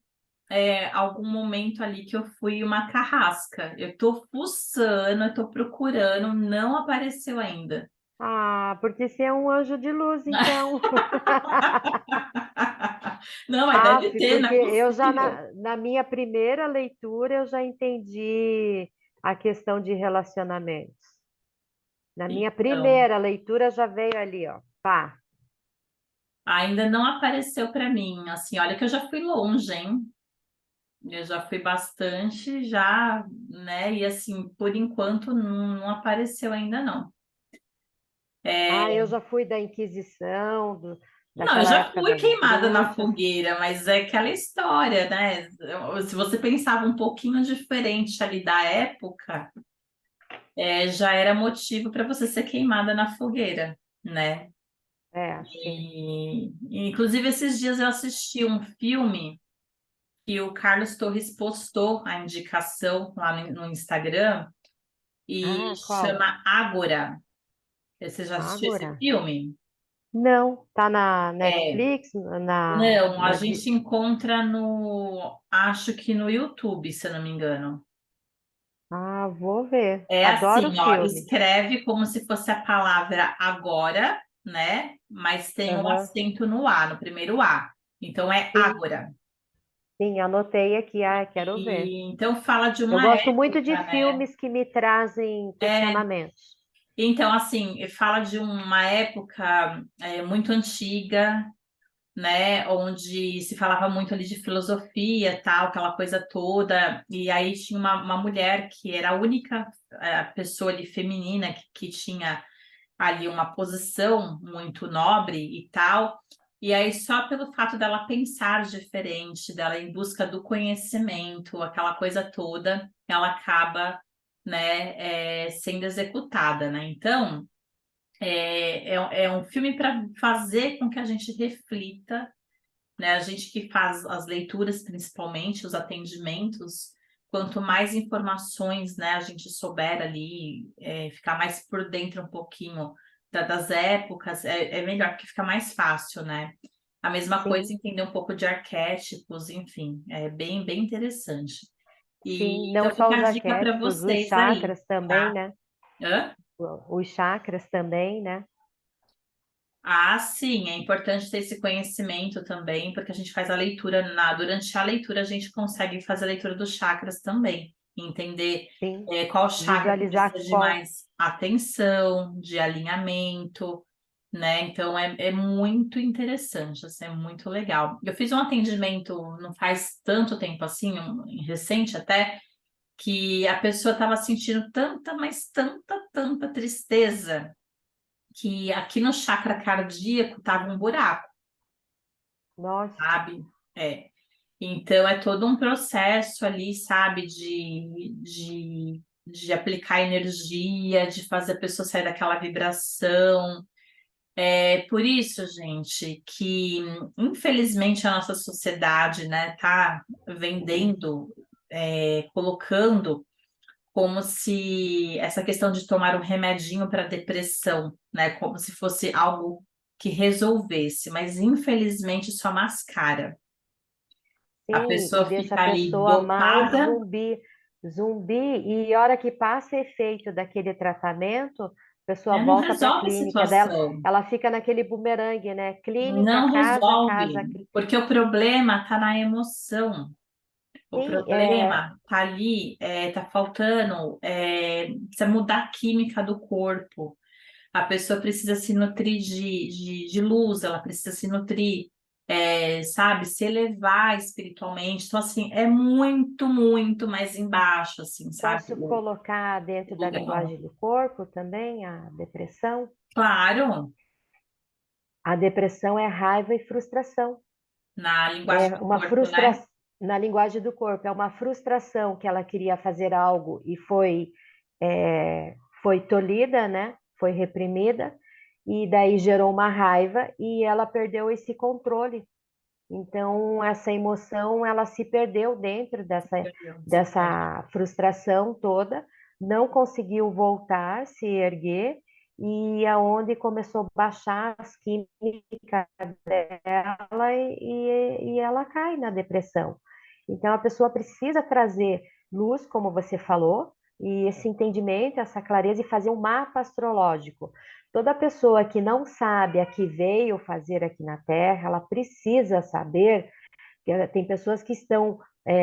Speaker 1: algum momento ali que eu fui uma carrasca. Eu tô fuçando, eu tô procurando, não apareceu ainda.
Speaker 2: Ah, porque você é um anjo de luz, então.
Speaker 1: Não, mas
Speaker 2: Ah,
Speaker 1: deve ter, não
Speaker 2: porque
Speaker 1: é
Speaker 2: eu já
Speaker 1: possível.
Speaker 2: na minha primeira leitura eu já entendi a questão de relacionamentos. Na minha
Speaker 1: Então,
Speaker 2: primeira leitura já veio ali, ó. Pá.
Speaker 1: ainda não apareceu para mim. Assim, olha que eu já fui longe, hein? Eu já fui bastante, já, né? E assim, por enquanto não apareceu ainda não.
Speaker 2: Ah,
Speaker 1: É,
Speaker 2: eu já fui da Inquisição,
Speaker 1: não, eu
Speaker 2: daquela
Speaker 1: já
Speaker 2: época
Speaker 1: fui
Speaker 2: das
Speaker 1: queimada na
Speaker 2: bruxas.
Speaker 1: fogueira, mas é aquela história, né? Se você pensava um pouquinho diferente ali da época, já era motivo para você ser queimada na fogueira, né?
Speaker 2: É, sim.
Speaker 1: Inclusive, esses dias eu assisti um filme que o Carlos Torres postou a indicação lá no Instagram e
Speaker 2: Ah, qual?
Speaker 1: chama Ágora. Você já assistiu esse
Speaker 2: Ágora?
Speaker 1: filme?
Speaker 2: Não, tá na
Speaker 1: É.
Speaker 2: Netflix,
Speaker 1: Não, a gente encontra acho que no YouTube, se eu não me engano.
Speaker 2: Ah, vou ver.
Speaker 1: É
Speaker 2: Adoro
Speaker 1: assim, ó,
Speaker 2: filme.
Speaker 1: escreve como se fosse a palavra agora, né? Mas tem o
Speaker 2: Aham.
Speaker 1: acento no A, no primeiro A. Então é
Speaker 2: Sim.
Speaker 1: Ágora.
Speaker 2: Sim, anotei aqui, quero ver.
Speaker 1: Então fala de
Speaker 2: Eu
Speaker 1: uma
Speaker 2: gosto muito de
Speaker 1: época, né?
Speaker 2: filmes que me trazem
Speaker 1: É,
Speaker 2: questionamentos.
Speaker 1: então, assim, fala de uma época muito antiga, né, onde se falava muito ali de filosofia, tal, aquela coisa toda, e aí tinha uma mulher que era a única pessoa ali feminina que tinha ali uma posição muito nobre e tal, e aí só pelo fato dela pensar diferente, dela em busca do conhecimento, aquela coisa toda, ela acaba, né, sendo executada, né? Então, é um filme para fazer com que a gente reflita, né? A gente que faz as leituras, principalmente, os atendimentos, quanto mais informações, né, a gente souber ali, ficar mais por dentro um pouquinho das épocas, é melhor, porque fica mais fácil, né? A mesma coisa,
Speaker 2: Sim,
Speaker 1: entender um pouco de arquétipos, enfim, é bem interessante.
Speaker 2: sim,
Speaker 1: E
Speaker 2: não
Speaker 1: então
Speaker 2: só
Speaker 1: fica
Speaker 2: os
Speaker 1: a dica para
Speaker 2: arquétipos, os
Speaker 1: vocês aí,
Speaker 2: chakras também,
Speaker 1: tá?
Speaker 2: né?
Speaker 1: Hã?
Speaker 2: Os chakras também, né?
Speaker 1: Ah, sim, é importante ter esse conhecimento também, porque a gente faz a leitura durante a leitura a gente consegue fazer a leitura dos chakras também, entender
Speaker 2: Sim,
Speaker 1: qual chakra que precisa
Speaker 2: visualizar
Speaker 1: de
Speaker 2: qual.
Speaker 1: mais atenção, de alinhamento, né? Então é muito interessante, assim, é muito legal. Eu fiz um atendimento não faz tanto tempo assim, recente até, que a pessoa estava sentindo tanta, mas tanta tristeza que aqui no chakra cardíaco tava um buraco,
Speaker 2: Nossa,
Speaker 1: sabe? É. Então é todo um processo ali, sabe, de aplicar energia, de fazer a pessoa sair daquela vibração. É por isso, gente, que infelizmente a nossa sociedade, né, tá vendendo, colocando como se essa questão de tomar um remedinho para depressão, né, como se fosse algo que resolvesse, mas infelizmente só mascara. A
Speaker 2: sim, e
Speaker 1: pessoa
Speaker 2: deixa a
Speaker 1: fica ali
Speaker 2: pessoa mais
Speaker 1: dopada,
Speaker 2: zumbi, zumbi, e a hora que passa efeito daquele tratamento, a pessoa
Speaker 1: não
Speaker 2: volta para a
Speaker 1: resolve a
Speaker 2: clínica dela,
Speaker 1: situação,
Speaker 2: ela fica naquele bumerangue, né? Clínica,
Speaker 1: não
Speaker 2: casa,
Speaker 1: resolve,
Speaker 2: casa.
Speaker 1: porque o problema está na emoção. O
Speaker 2: Sim,
Speaker 1: problema tá ali, tá faltando, precisa mudar a química do corpo. A pessoa precisa se nutrir de luz, ela precisa se nutrir, sabe, se elevar espiritualmente. Então, assim, é muito mais embaixo, assim, sabe?
Speaker 2: posso colocar dentro da linguagem do corpo também a depressão?
Speaker 1: Claro,
Speaker 2: A depressão é raiva e frustração.
Speaker 1: na linguagem
Speaker 2: É
Speaker 1: do
Speaker 2: uma
Speaker 1: corpo, né?
Speaker 2: frustração na linguagem do corpo, é uma frustração que ela queria fazer algo e foi tolhida, né? Foi reprimida, e daí gerou uma raiva e ela perdeu esse controle. Então, essa emoção, ela se perdeu dentro dessa frustração toda, não conseguiu voltar, se erguer, e aonde começou a baixar as químicas dela e ela cai na depressão. Então, a pessoa precisa trazer luz, como você falou, e esse entendimento, essa clareza, e fazer um mapa astrológico. Toda pessoa que não sabe a que veio fazer aqui na Terra, ela precisa saber que tem pessoas que estão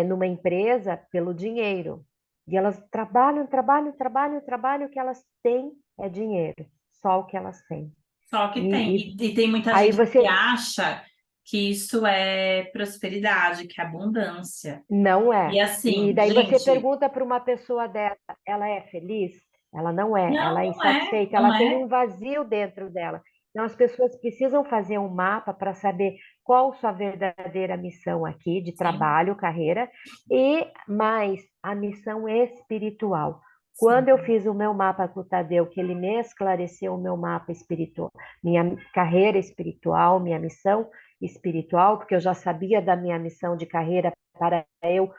Speaker 2: numa empresa pelo dinheiro. E elas trabalham, o que elas têm é dinheiro, só o que elas têm.
Speaker 1: Só que tem.
Speaker 2: E
Speaker 1: E tem muita
Speaker 2: aí
Speaker 1: gente que
Speaker 2: você
Speaker 1: acha que isso é prosperidade, que é abundância.
Speaker 2: não
Speaker 1: E
Speaker 2: é. E
Speaker 1: assim,
Speaker 2: daí você
Speaker 1: gente,
Speaker 2: pergunta para uma pessoa dessa, ela é feliz? Ela não é,
Speaker 1: não,
Speaker 2: ela é
Speaker 1: não é,
Speaker 2: insatisfeita, ela
Speaker 1: não
Speaker 2: tem
Speaker 1: é.
Speaker 2: um vazio dentro dela. Então as pessoas precisam fazer um mapa para saber qual sua verdadeira missão aqui de
Speaker 1: Sim,
Speaker 2: trabalho, carreira, e mais a missão espiritual. Quando eu
Speaker 1: sim.
Speaker 2: fiz o meu mapa com o Tadeu, que ele me esclareceu o meu mapa espiritual, minha carreira espiritual, minha missão espiritual, porque eu já sabia da minha missão de carreira para eu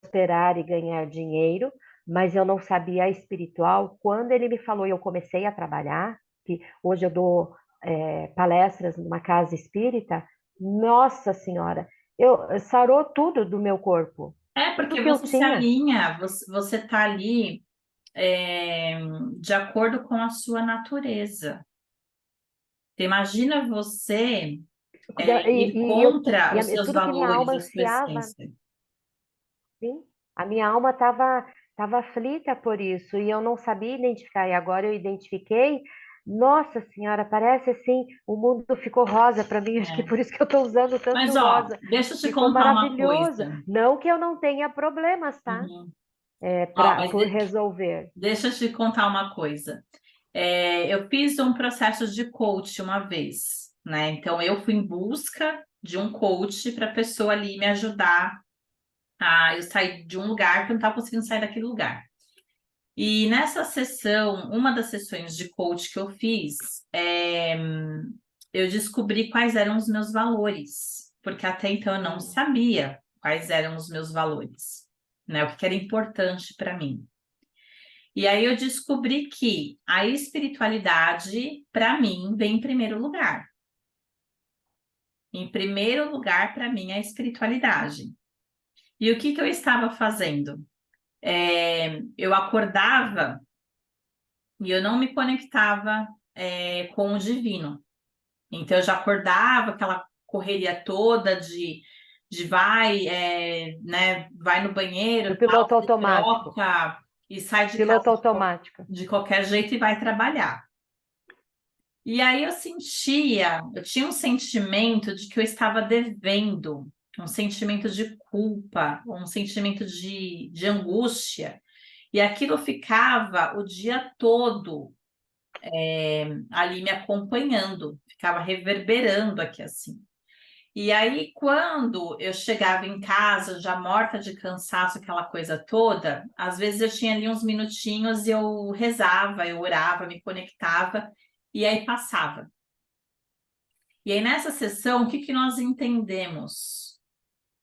Speaker 2: prosperar e ganhar dinheiro, mas eu não sabia a espiritual. Quando ele me falou e eu comecei a trabalhar, que hoje eu dou palestras numa casa espírita, nossa senhora, eu sarou tudo do meu corpo,
Speaker 1: É
Speaker 2: tudo
Speaker 1: porque
Speaker 2: que eu
Speaker 1: você se
Speaker 2: tinha.
Speaker 1: alinha, você tá ali é, de acordo com a sua natureza. Imagina você. ir contra os seus
Speaker 2: tudo que minha
Speaker 1: valores
Speaker 2: alma
Speaker 1: e sua
Speaker 2: ansiava,
Speaker 1: essência.
Speaker 2: sim, a minha alma estava aflita por isso e eu não sabia identificar. E agora eu identifiquei. Nossa Senhora, parece assim, o mundo ficou rosa para mim. Acho que
Speaker 1: É.
Speaker 2: por isso que eu estou usando
Speaker 1: Mas,
Speaker 2: tanto
Speaker 1: ó,
Speaker 2: rosa.
Speaker 1: deixa eu te
Speaker 2: Ficou
Speaker 1: contar uma
Speaker 2: maravilhoso.
Speaker 1: coisa.
Speaker 2: Não que eu não tenha problemas, tá?
Speaker 1: Uhum. Ó,
Speaker 2: Por resolver.
Speaker 1: deixa eu te contar uma coisa. Eu fiz um processo de coach uma vez, né? Então, eu fui em busca de um coach para a pessoa ali me ajudar a eu sair de um lugar que eu não estava conseguindo sair daquele lugar. E nessa sessão, uma das sessões de coach que eu fiz, eu descobri quais eram os meus valores, porque até então eu não sabia quais eram os meus valores, né? O que era importante para mim. E aí eu descobri que a espiritualidade, para mim, vem em primeiro lugar. Em primeiro lugar, para mim, é a espiritualidade. E o que eu estava fazendo? Eu acordava e eu não me conectava, com o divino. Então, eu já acordava aquela correria toda de vai, né, vai no
Speaker 2: No
Speaker 1: banheiro, tal,
Speaker 2: piloto
Speaker 1: se
Speaker 2: automático.
Speaker 1: troca e sai de casa
Speaker 2: Piloto automático.
Speaker 1: de qualquer jeito e vai trabalhar. E aí eu tinha um sentimento de que eu estava devendo, um sentimento de culpa, um sentimento de angústia. E aquilo ficava o dia todo ali me acompanhando, ficava reverberando aqui assim. E aí, quando eu chegava em casa, já morta de cansaço, aquela coisa toda, às vezes eu tinha ali uns minutinhos e eu rezava, eu orava, me conectava, e aí passava. E aí, nessa sessão, o que nós entendemos?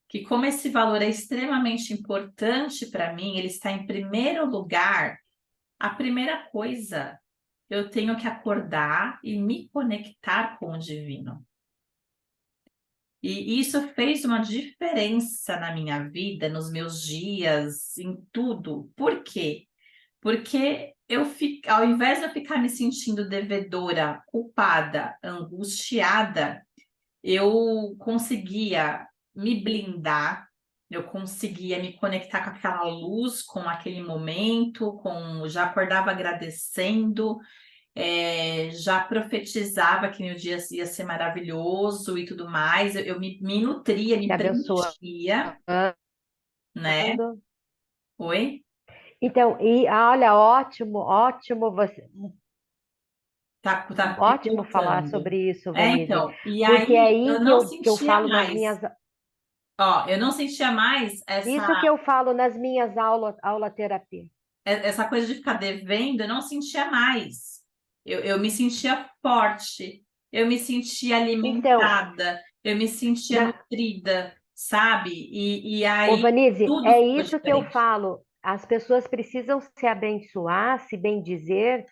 Speaker 1: Que como esse valor é extremamente importante para mim, ele está em primeiro lugar, a primeira coisa, eu tenho que acordar e me conectar com o divino. E isso fez uma diferença na minha vida, nos meus dias, em tudo. Por quê? Porque ao invés de eu ficar me sentindo devedora, culpada, angustiada, eu conseguia me blindar, eu conseguia me conectar com aquela luz, com aquele momento, já acordava agradecendo, já profetizava que meu dia ia ser maravilhoso e tudo mais. Eu me nutria,
Speaker 2: Te
Speaker 1: me
Speaker 2: abençoando.
Speaker 1: preenchia, né? Oi?
Speaker 2: Então, olha, ótimo, ótimo você,
Speaker 1: Tá
Speaker 2: ótimo falar
Speaker 1: picotando.
Speaker 2: sobre isso, Vanise,
Speaker 1: Então, e
Speaker 2: porque é
Speaker 1: aí
Speaker 2: aí
Speaker 1: eu não
Speaker 2: que eu
Speaker 1: sentia
Speaker 2: falo nas
Speaker 1: mais.
Speaker 2: minhas,
Speaker 1: Ó, eu não sentia mais
Speaker 2: isso que eu falo nas minhas aula terapia.
Speaker 1: essa coisa de ficar devendo, eu não sentia mais. Eu me sentia forte, eu me sentia
Speaker 2: Então,
Speaker 1: alimentada, eu me sentia
Speaker 2: na,
Speaker 1: nutrida, sabe? E
Speaker 2: ô
Speaker 1: aí
Speaker 2: Vanise,
Speaker 1: tudo
Speaker 2: é
Speaker 1: ficou
Speaker 2: isso que eu
Speaker 1: diferente.
Speaker 2: falo. As pessoas precisam se abençoar, se bendizer,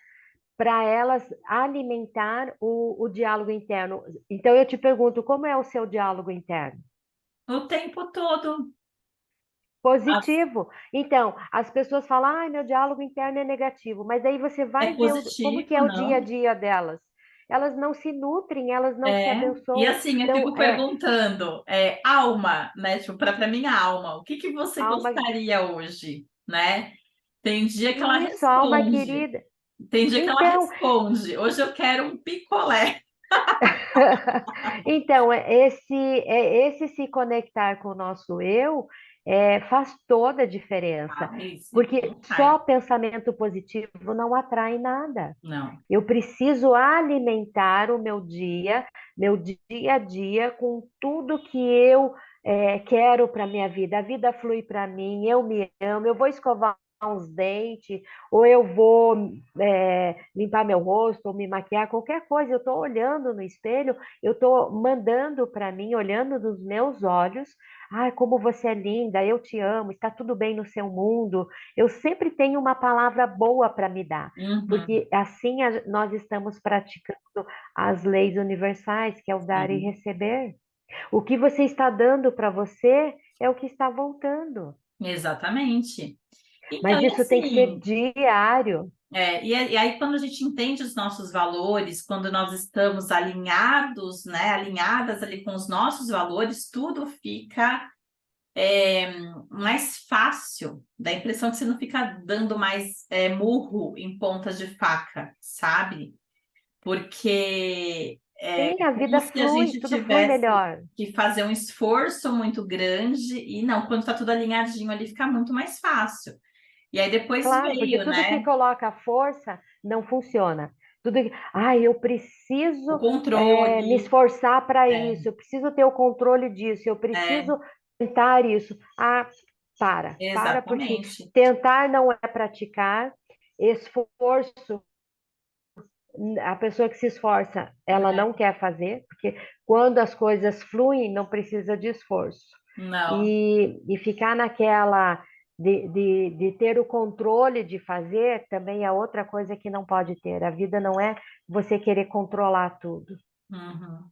Speaker 2: para elas alimentar o diálogo interno. Então, eu te pergunto, como é o seu diálogo interno?
Speaker 1: O tempo todo. As-
Speaker 2: Positivo. Então, as pessoas falam, ai, meu diálogo interno é negativo, mas aí você
Speaker 1: É
Speaker 2: vai ver como que
Speaker 1: positivo,
Speaker 2: é o dia a
Speaker 1: não?
Speaker 2: dia delas. Elas não se nutrem, elas não se
Speaker 1: E
Speaker 2: abençoam.
Speaker 1: assim, eu
Speaker 2: Então,
Speaker 1: fico perguntando, alma, né? Tipo, para minha alma, o que você
Speaker 2: alma,
Speaker 1: gostaria hoje, né? Tem dia que ela
Speaker 2: isso, alma
Speaker 1: responde,
Speaker 2: querida.
Speaker 1: tem dia que ela
Speaker 2: Então,
Speaker 1: responde. Hoje eu quero um picolé.
Speaker 2: então, esse se conectar com o nosso eu faz toda a diferença,
Speaker 1: Mas,
Speaker 2: porque
Speaker 1: não
Speaker 2: só
Speaker 1: faz.
Speaker 2: pensamento positivo não atrai nada.
Speaker 1: Não.
Speaker 2: Eu preciso alimentar o meu dia a dia, com tudo que eu quero para minha vida. A vida flui para mim, eu me amo, eu vou escovar uns dentes, ou eu vou limpar meu rosto, ou me maquiar, qualquer coisa. Eu estou olhando no espelho, eu estou mandando para mim, olhando nos meus olhos. Ai, como você é linda, eu te amo, está tudo bem no seu mundo. Eu sempre tenho uma palavra boa para me dar,
Speaker 1: Uhum,
Speaker 2: porque assim nós estamos praticando as leis universais, que é o dar e
Speaker 1: sim,
Speaker 2: receber. O que você está dando para você é o que está voltando.
Speaker 1: exatamente. Então,
Speaker 2: Mas
Speaker 1: e
Speaker 2: isso tem que ser
Speaker 1: assim,
Speaker 2: diário.
Speaker 1: E aí, quando a gente entende os nossos valores, quando nós estamos alinhados, né, alinhadas ali com os nossos valores, tudo fica mais fácil. Dá a impressão que você não fica dando mais murro em pontas de faca, sabe? Porque é
Speaker 2: Sim, a
Speaker 1: como
Speaker 2: vida
Speaker 1: se a
Speaker 2: flui,
Speaker 1: gente
Speaker 2: tudo flui
Speaker 1: tivesse
Speaker 2: melhor.
Speaker 1: que fazer um esforço muito grande, e não, quando está tudo alinhadinho ali, fica muito mais fácil. E aí depois
Speaker 2: Claro, porque
Speaker 1: veio,
Speaker 2: tudo que
Speaker 1: né,
Speaker 2: coloca força não funciona. Eu
Speaker 1: o
Speaker 2: preciso me
Speaker 1: controle.
Speaker 2: esforçar para
Speaker 1: É,
Speaker 2: isso, eu preciso ter o controle disso, eu
Speaker 1: é,
Speaker 2: preciso tentar isso. Para, porque
Speaker 1: exatamente.
Speaker 2: tentar não é praticar, esforço, a pessoa que se esforça, ela
Speaker 1: É,
Speaker 2: não quer fazer, porque quando as coisas fluem, não precisa de esforço.
Speaker 1: não.
Speaker 2: E ficar naquela de ter o controle de fazer também é outra coisa que não pode ter. A vida não é você querer controlar tudo,
Speaker 1: Uhum.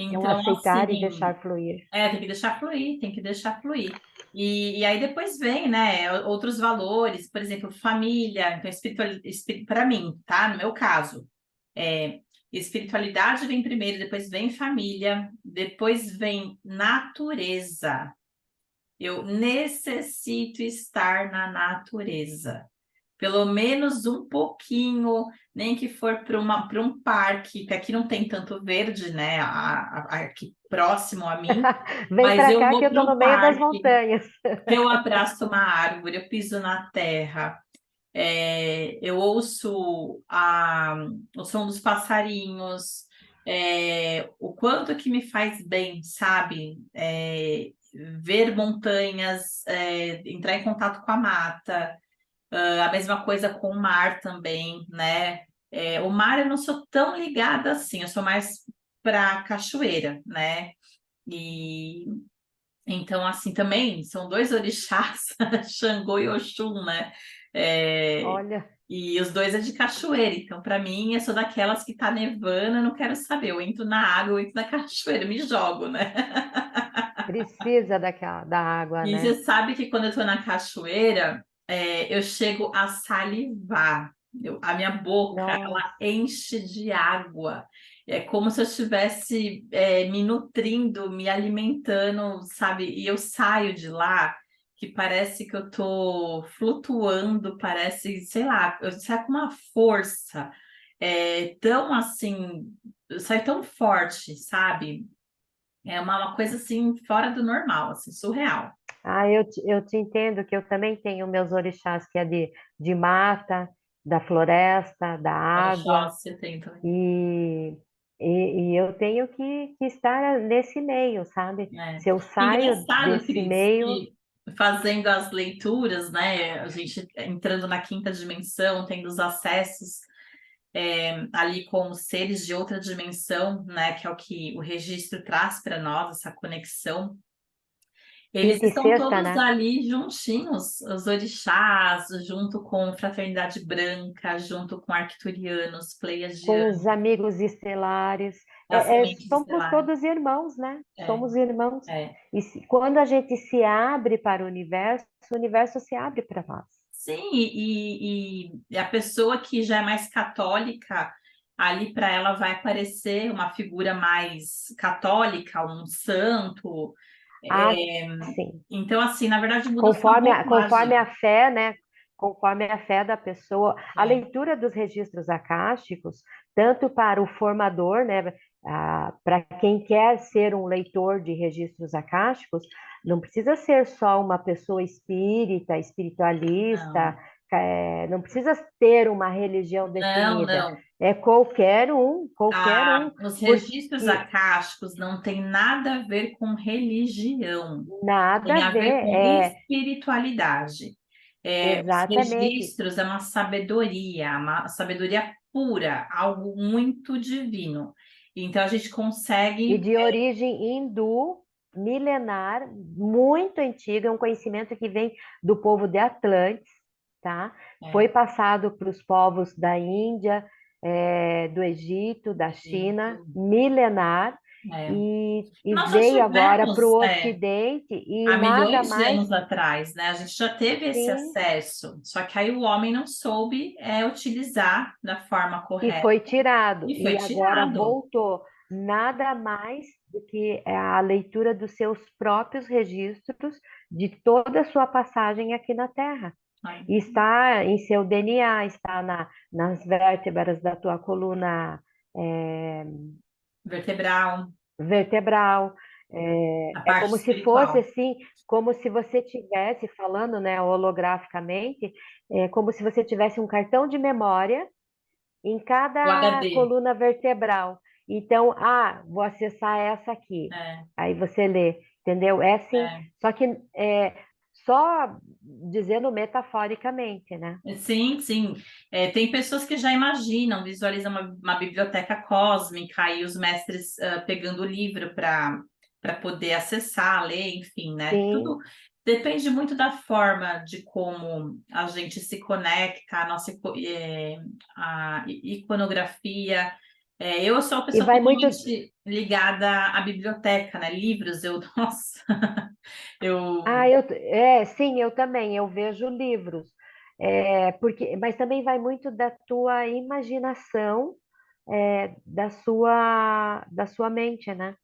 Speaker 2: é um
Speaker 1: Então,
Speaker 2: aceitar e
Speaker 1: assim,
Speaker 2: deixar fluir.
Speaker 1: tem que deixar fluir, tem que deixar fluir. E aí depois vem, né, outros valores, por exemplo, família, então para mim, tá? No meu caso, é, espiritualidade vem primeiro, depois vem família, depois vem natureza. Eu necessito estar na natureza. Pelo menos um pouquinho, nem que for para um parque, que aqui não tem tanto verde, né? Aqui próximo a mim,
Speaker 2: Vem
Speaker 1: mas
Speaker 2: para
Speaker 1: eu
Speaker 2: cá
Speaker 1: vou
Speaker 2: que eu
Speaker 1: para
Speaker 2: estou
Speaker 1: um
Speaker 2: no meio das
Speaker 1: parque,
Speaker 2: montanhas.
Speaker 1: eu abraço uma árvore, eu piso na terra, eu ouço o som dos passarinhos, o quanto que me faz bem, sabe? Ver montanhas, entrar em contato com a mata. A mesma coisa com o mar também, né? O mar eu não sou tão ligada assim, eu sou mais para cachoeira, né? E então, assim, também são dois orixás, Xangô e Oxum, né? É,
Speaker 2: Olha,
Speaker 1: e os dois é de cachoeira, então, para mim, eu sou daquelas que tá nevando, eu não quero saber, eu entro na água, eu entro na cachoeira, eu me jogo, né?
Speaker 2: precisa da água,
Speaker 1: E
Speaker 2: né?
Speaker 1: você sabe que quando eu tô na cachoeira, eu chego a salivar. A minha boca, ela
Speaker 2: Nossa.
Speaker 1: enche de água. É como se eu estivesse me nutrindo, me alimentando, sabe? E eu saio de lá que parece que eu tô flutuando, parece, sei lá, eu saio com uma força tão assim, eu saio tão forte, sabe? É uma coisa assim fora do normal, assim, surreal.
Speaker 2: Eu te entendo que eu também tenho meus orixás, que é de mata, da floresta, da água,
Speaker 1: Oxóssi tem também.
Speaker 2: e, e eu tenho que estar nesse meio, sabe?
Speaker 1: Né?
Speaker 2: Se eu saio
Speaker 1: Engraçado,
Speaker 2: desse
Speaker 1: Cris,
Speaker 2: meio,
Speaker 1: que fazendo as leituras, né? A gente entrando na quinta dimensão, tendo os acessos ali com os seres de outra dimensão, né? Que é o que o registro traz para nós, essa conexão. Eles
Speaker 2: quinta e
Speaker 1: estão
Speaker 2: sexta,
Speaker 1: todos
Speaker 2: né?
Speaker 1: ali juntinhos, os orixás, junto com Fraternidade Branca, junto com arcturianos,
Speaker 2: Com
Speaker 1: pleiadianos,
Speaker 2: os amigos estelares.
Speaker 1: as sementes
Speaker 2: Somos
Speaker 1: estelares.
Speaker 2: todos irmãos, né?
Speaker 1: É,
Speaker 2: Somos irmãos.
Speaker 1: é.
Speaker 2: E quando a gente se abre para o universo se abre para nós.
Speaker 1: Sim, e a pessoa que já é mais católica, ali para ela vai aparecer uma figura mais católica, um santo.
Speaker 2: Ah,
Speaker 1: É,
Speaker 2: sim.
Speaker 1: então, assim, na verdade, muda só a
Speaker 2: Conforme
Speaker 1: roupagem.
Speaker 2: a fé, né? Conforme a fé da pessoa, a
Speaker 1: É,
Speaker 2: leitura dos registros acásticos, tanto para o formador, né? Para quem quer ser um leitor de registros acásticos, não precisa ser só uma pessoa espírita, espiritualista,
Speaker 1: não,
Speaker 2: não precisa ter uma religião
Speaker 1: não,
Speaker 2: definida.
Speaker 1: não.
Speaker 2: É qualquer um,
Speaker 1: Os registros
Speaker 2: porque
Speaker 1: acásticos não tem nada a ver com religião,
Speaker 2: nada
Speaker 1: tem
Speaker 2: a
Speaker 1: a ver
Speaker 2: ver,
Speaker 1: com espiritualidade. Os
Speaker 2: exatamente.
Speaker 1: registros é uma sabedoria pura, algo muito divino. Então a gente
Speaker 2: E
Speaker 1: consegue.
Speaker 2: de origem hindu, milenar, muito antiga, é um conhecimento que vem do povo de Atlantes, tá? Foi
Speaker 1: É,
Speaker 2: passado para os povos da Índia, do Egito, da China,
Speaker 1: Egito,
Speaker 2: milenar,
Speaker 1: É.
Speaker 2: e
Speaker 1: Nós já
Speaker 2: veio agora para
Speaker 1: tivemos,
Speaker 2: o Ocidente e
Speaker 1: há
Speaker 2: nada
Speaker 1: milhões de
Speaker 2: mais,
Speaker 1: anos atrás, né? A gente já teve esse
Speaker 2: sim,
Speaker 1: acesso, só que aí o homem não soube utilizar da forma
Speaker 2: e
Speaker 1: correta
Speaker 2: foi tirado,
Speaker 1: e foi
Speaker 2: e agora
Speaker 1: tirado.
Speaker 2: voltou. Nada mais do que a leitura dos seus próprios registros de toda a sua passagem aqui na Terra.
Speaker 1: Ai,
Speaker 2: E está em seu DNA, está nas vértebras da tua coluna
Speaker 1: vertebral,
Speaker 2: vertebral.
Speaker 1: a
Speaker 2: É
Speaker 1: parte
Speaker 2: como se fosse
Speaker 1: espiritual,
Speaker 2: assim, como se você tivesse falando, né, holograficamente, como se você tivesse um cartão de memória em
Speaker 1: o
Speaker 2: cada
Speaker 1: HD.
Speaker 2: coluna vertebral. Então, vou acessar essa aqui.
Speaker 1: É,
Speaker 2: Aí você lê, entendeu? É assim,
Speaker 1: é.
Speaker 2: só que só dizendo metaforicamente, né?
Speaker 1: Sim, sim. Tem pessoas que já imaginam, visualizam uma biblioteca cósmica e os mestres pegando o livro para poder acessar, ler, enfim, né? Tudo
Speaker 2: Sim.
Speaker 1: depende muito da forma de como a gente se conecta, a iconografia. Eu sou uma
Speaker 2: E
Speaker 1: pessoa
Speaker 2: vai muito.
Speaker 1: totalmente ligada à biblioteca, né? Livros, nossa, eu
Speaker 2: Sim, eu também, eu vejo livros. Mas também vai muito da tua imaginação, da sua mente, né?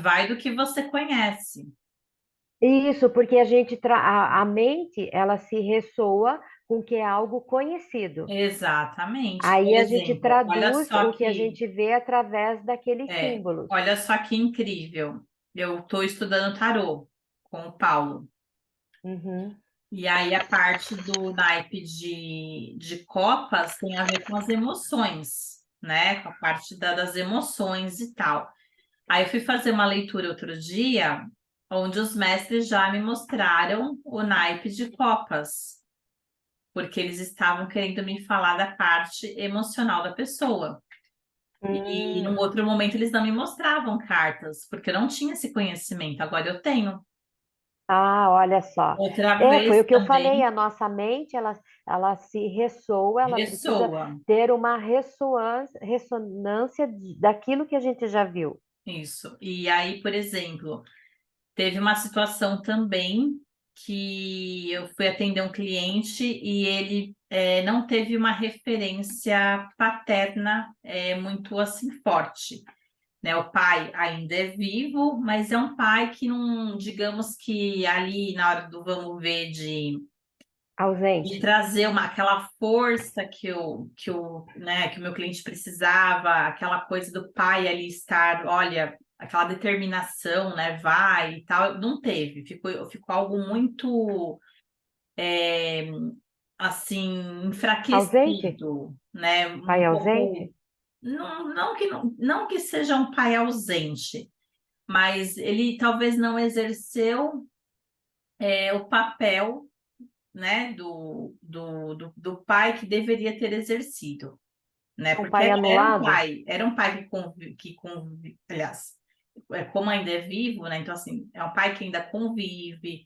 Speaker 1: vai do que você conhece.
Speaker 2: Isso, porque a mente, ela se ressoa com o que é algo conhecido.
Speaker 1: Exatamente. Por
Speaker 2: Aí a gente
Speaker 1: exemplo,
Speaker 2: traduz o que a gente vê através daqueles símbolos.
Speaker 1: olha só que incrível. Eu estou estudando tarô com o Paulo.
Speaker 2: Uhum.
Speaker 1: E aí a parte do naipe de copas tem a ver com as emoções, né? Com a parte das emoções e tal. Aí eu fui fazer uma leitura outro dia, onde os mestres já me mostraram o naipe de copas, porque eles estavam querendo me falar da parte emocional da pessoa. E num
Speaker 2: Hum.
Speaker 1: outro momento eles não me mostravam cartas, porque eu não tinha esse conhecimento. Agora eu tenho.
Speaker 2: Olha só.
Speaker 1: Outra
Speaker 2: Foi
Speaker 1: vez
Speaker 2: o que eu falei,
Speaker 1: também
Speaker 2: a nossa mente, ela se ressoa, ela precisa
Speaker 1: ressoa
Speaker 2: ter uma ressonância daquilo que a gente já viu.
Speaker 1: isso. E aí, por exemplo, teve uma situação também que eu fui atender um cliente e ele não teve uma referência paterna muito assim forte. Né? O pai ainda é vivo, mas é um pai que não, digamos que ali na hora do vamos ver de
Speaker 2: Ausente.
Speaker 1: trazer aquela força que o meu cliente precisava, aquela coisa do pai ali estar, olha, aquela determinação, né, vai e tal, não teve, ficou algo muito assim
Speaker 2: Ausente?
Speaker 1: enfraquecido, né,
Speaker 2: Pai
Speaker 1: um pouco,
Speaker 2: ausente?
Speaker 1: não que seja um pai ausente, mas ele talvez não exerceu o papel, né, do pai que deveria ter exercido, né?
Speaker 2: Um
Speaker 1: Porque
Speaker 2: pai anulado?
Speaker 1: era um pai aliás, como ainda é vivo, né? Então, assim, é um pai que ainda convive,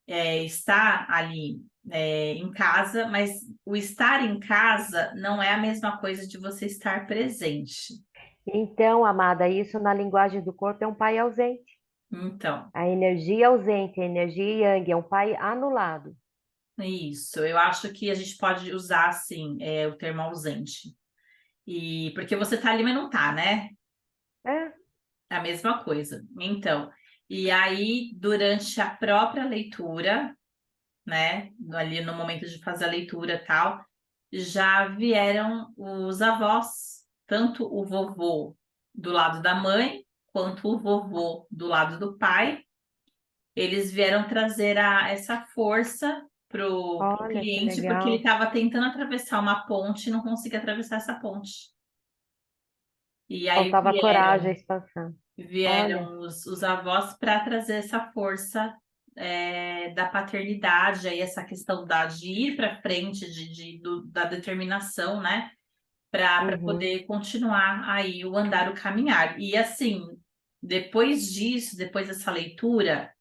Speaker 1: está ali em casa, mas o estar em casa não é a mesma coisa de você estar presente.
Speaker 2: Então, amada, isso na linguagem do corpo é um pai ausente.
Speaker 1: Então,
Speaker 2: A energia ausente, a energia yang, é um pai anulado.
Speaker 1: isso, eu acho que a gente pode usar, assim, o termo ausente. E porque você tá ali, mas não tá, né?
Speaker 2: É.
Speaker 1: É a mesma coisa. Então, e aí, durante a própria leitura, né, ali no momento de fazer a leitura e tal, já vieram os avós, tanto o vovô do lado da mãe, quanto o vovô do lado do pai. Eles vieram trazer essa força pro
Speaker 2: Olha que
Speaker 1: cliente, porque ele
Speaker 2: legal.
Speaker 1: estava tentando atravessar uma ponte e não conseguia atravessar essa ponte. E aí
Speaker 2: Faltava coragem,
Speaker 1: vieram
Speaker 2: expansão. Olha.
Speaker 1: vieram os avós para trazer essa força da paternidade, aí essa questão de ir para frente, da determinação, né? Para
Speaker 2: Uhum.
Speaker 1: poder continuar aí o andar, o caminhar. E assim, depois disso, depois dessa leitura,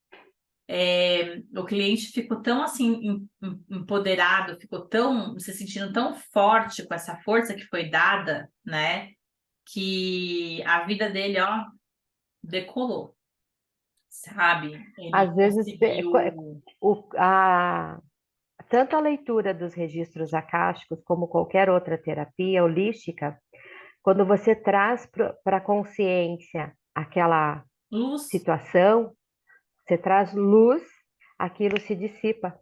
Speaker 1: o cliente ficou tão assim empoderado, ficou tão se sentindo tão forte com essa força que foi dada, né? que a vida dele, ó, decolou, sabe? Ele
Speaker 2: Às vezes,
Speaker 1: conseguiu.
Speaker 2: o- a, tanto a leitura dos registros acásticos como qualquer outra terapia holística, quando você traz para a consciência aquela
Speaker 1: Luz,
Speaker 2: situação, você traz luz, aquilo se dissipa.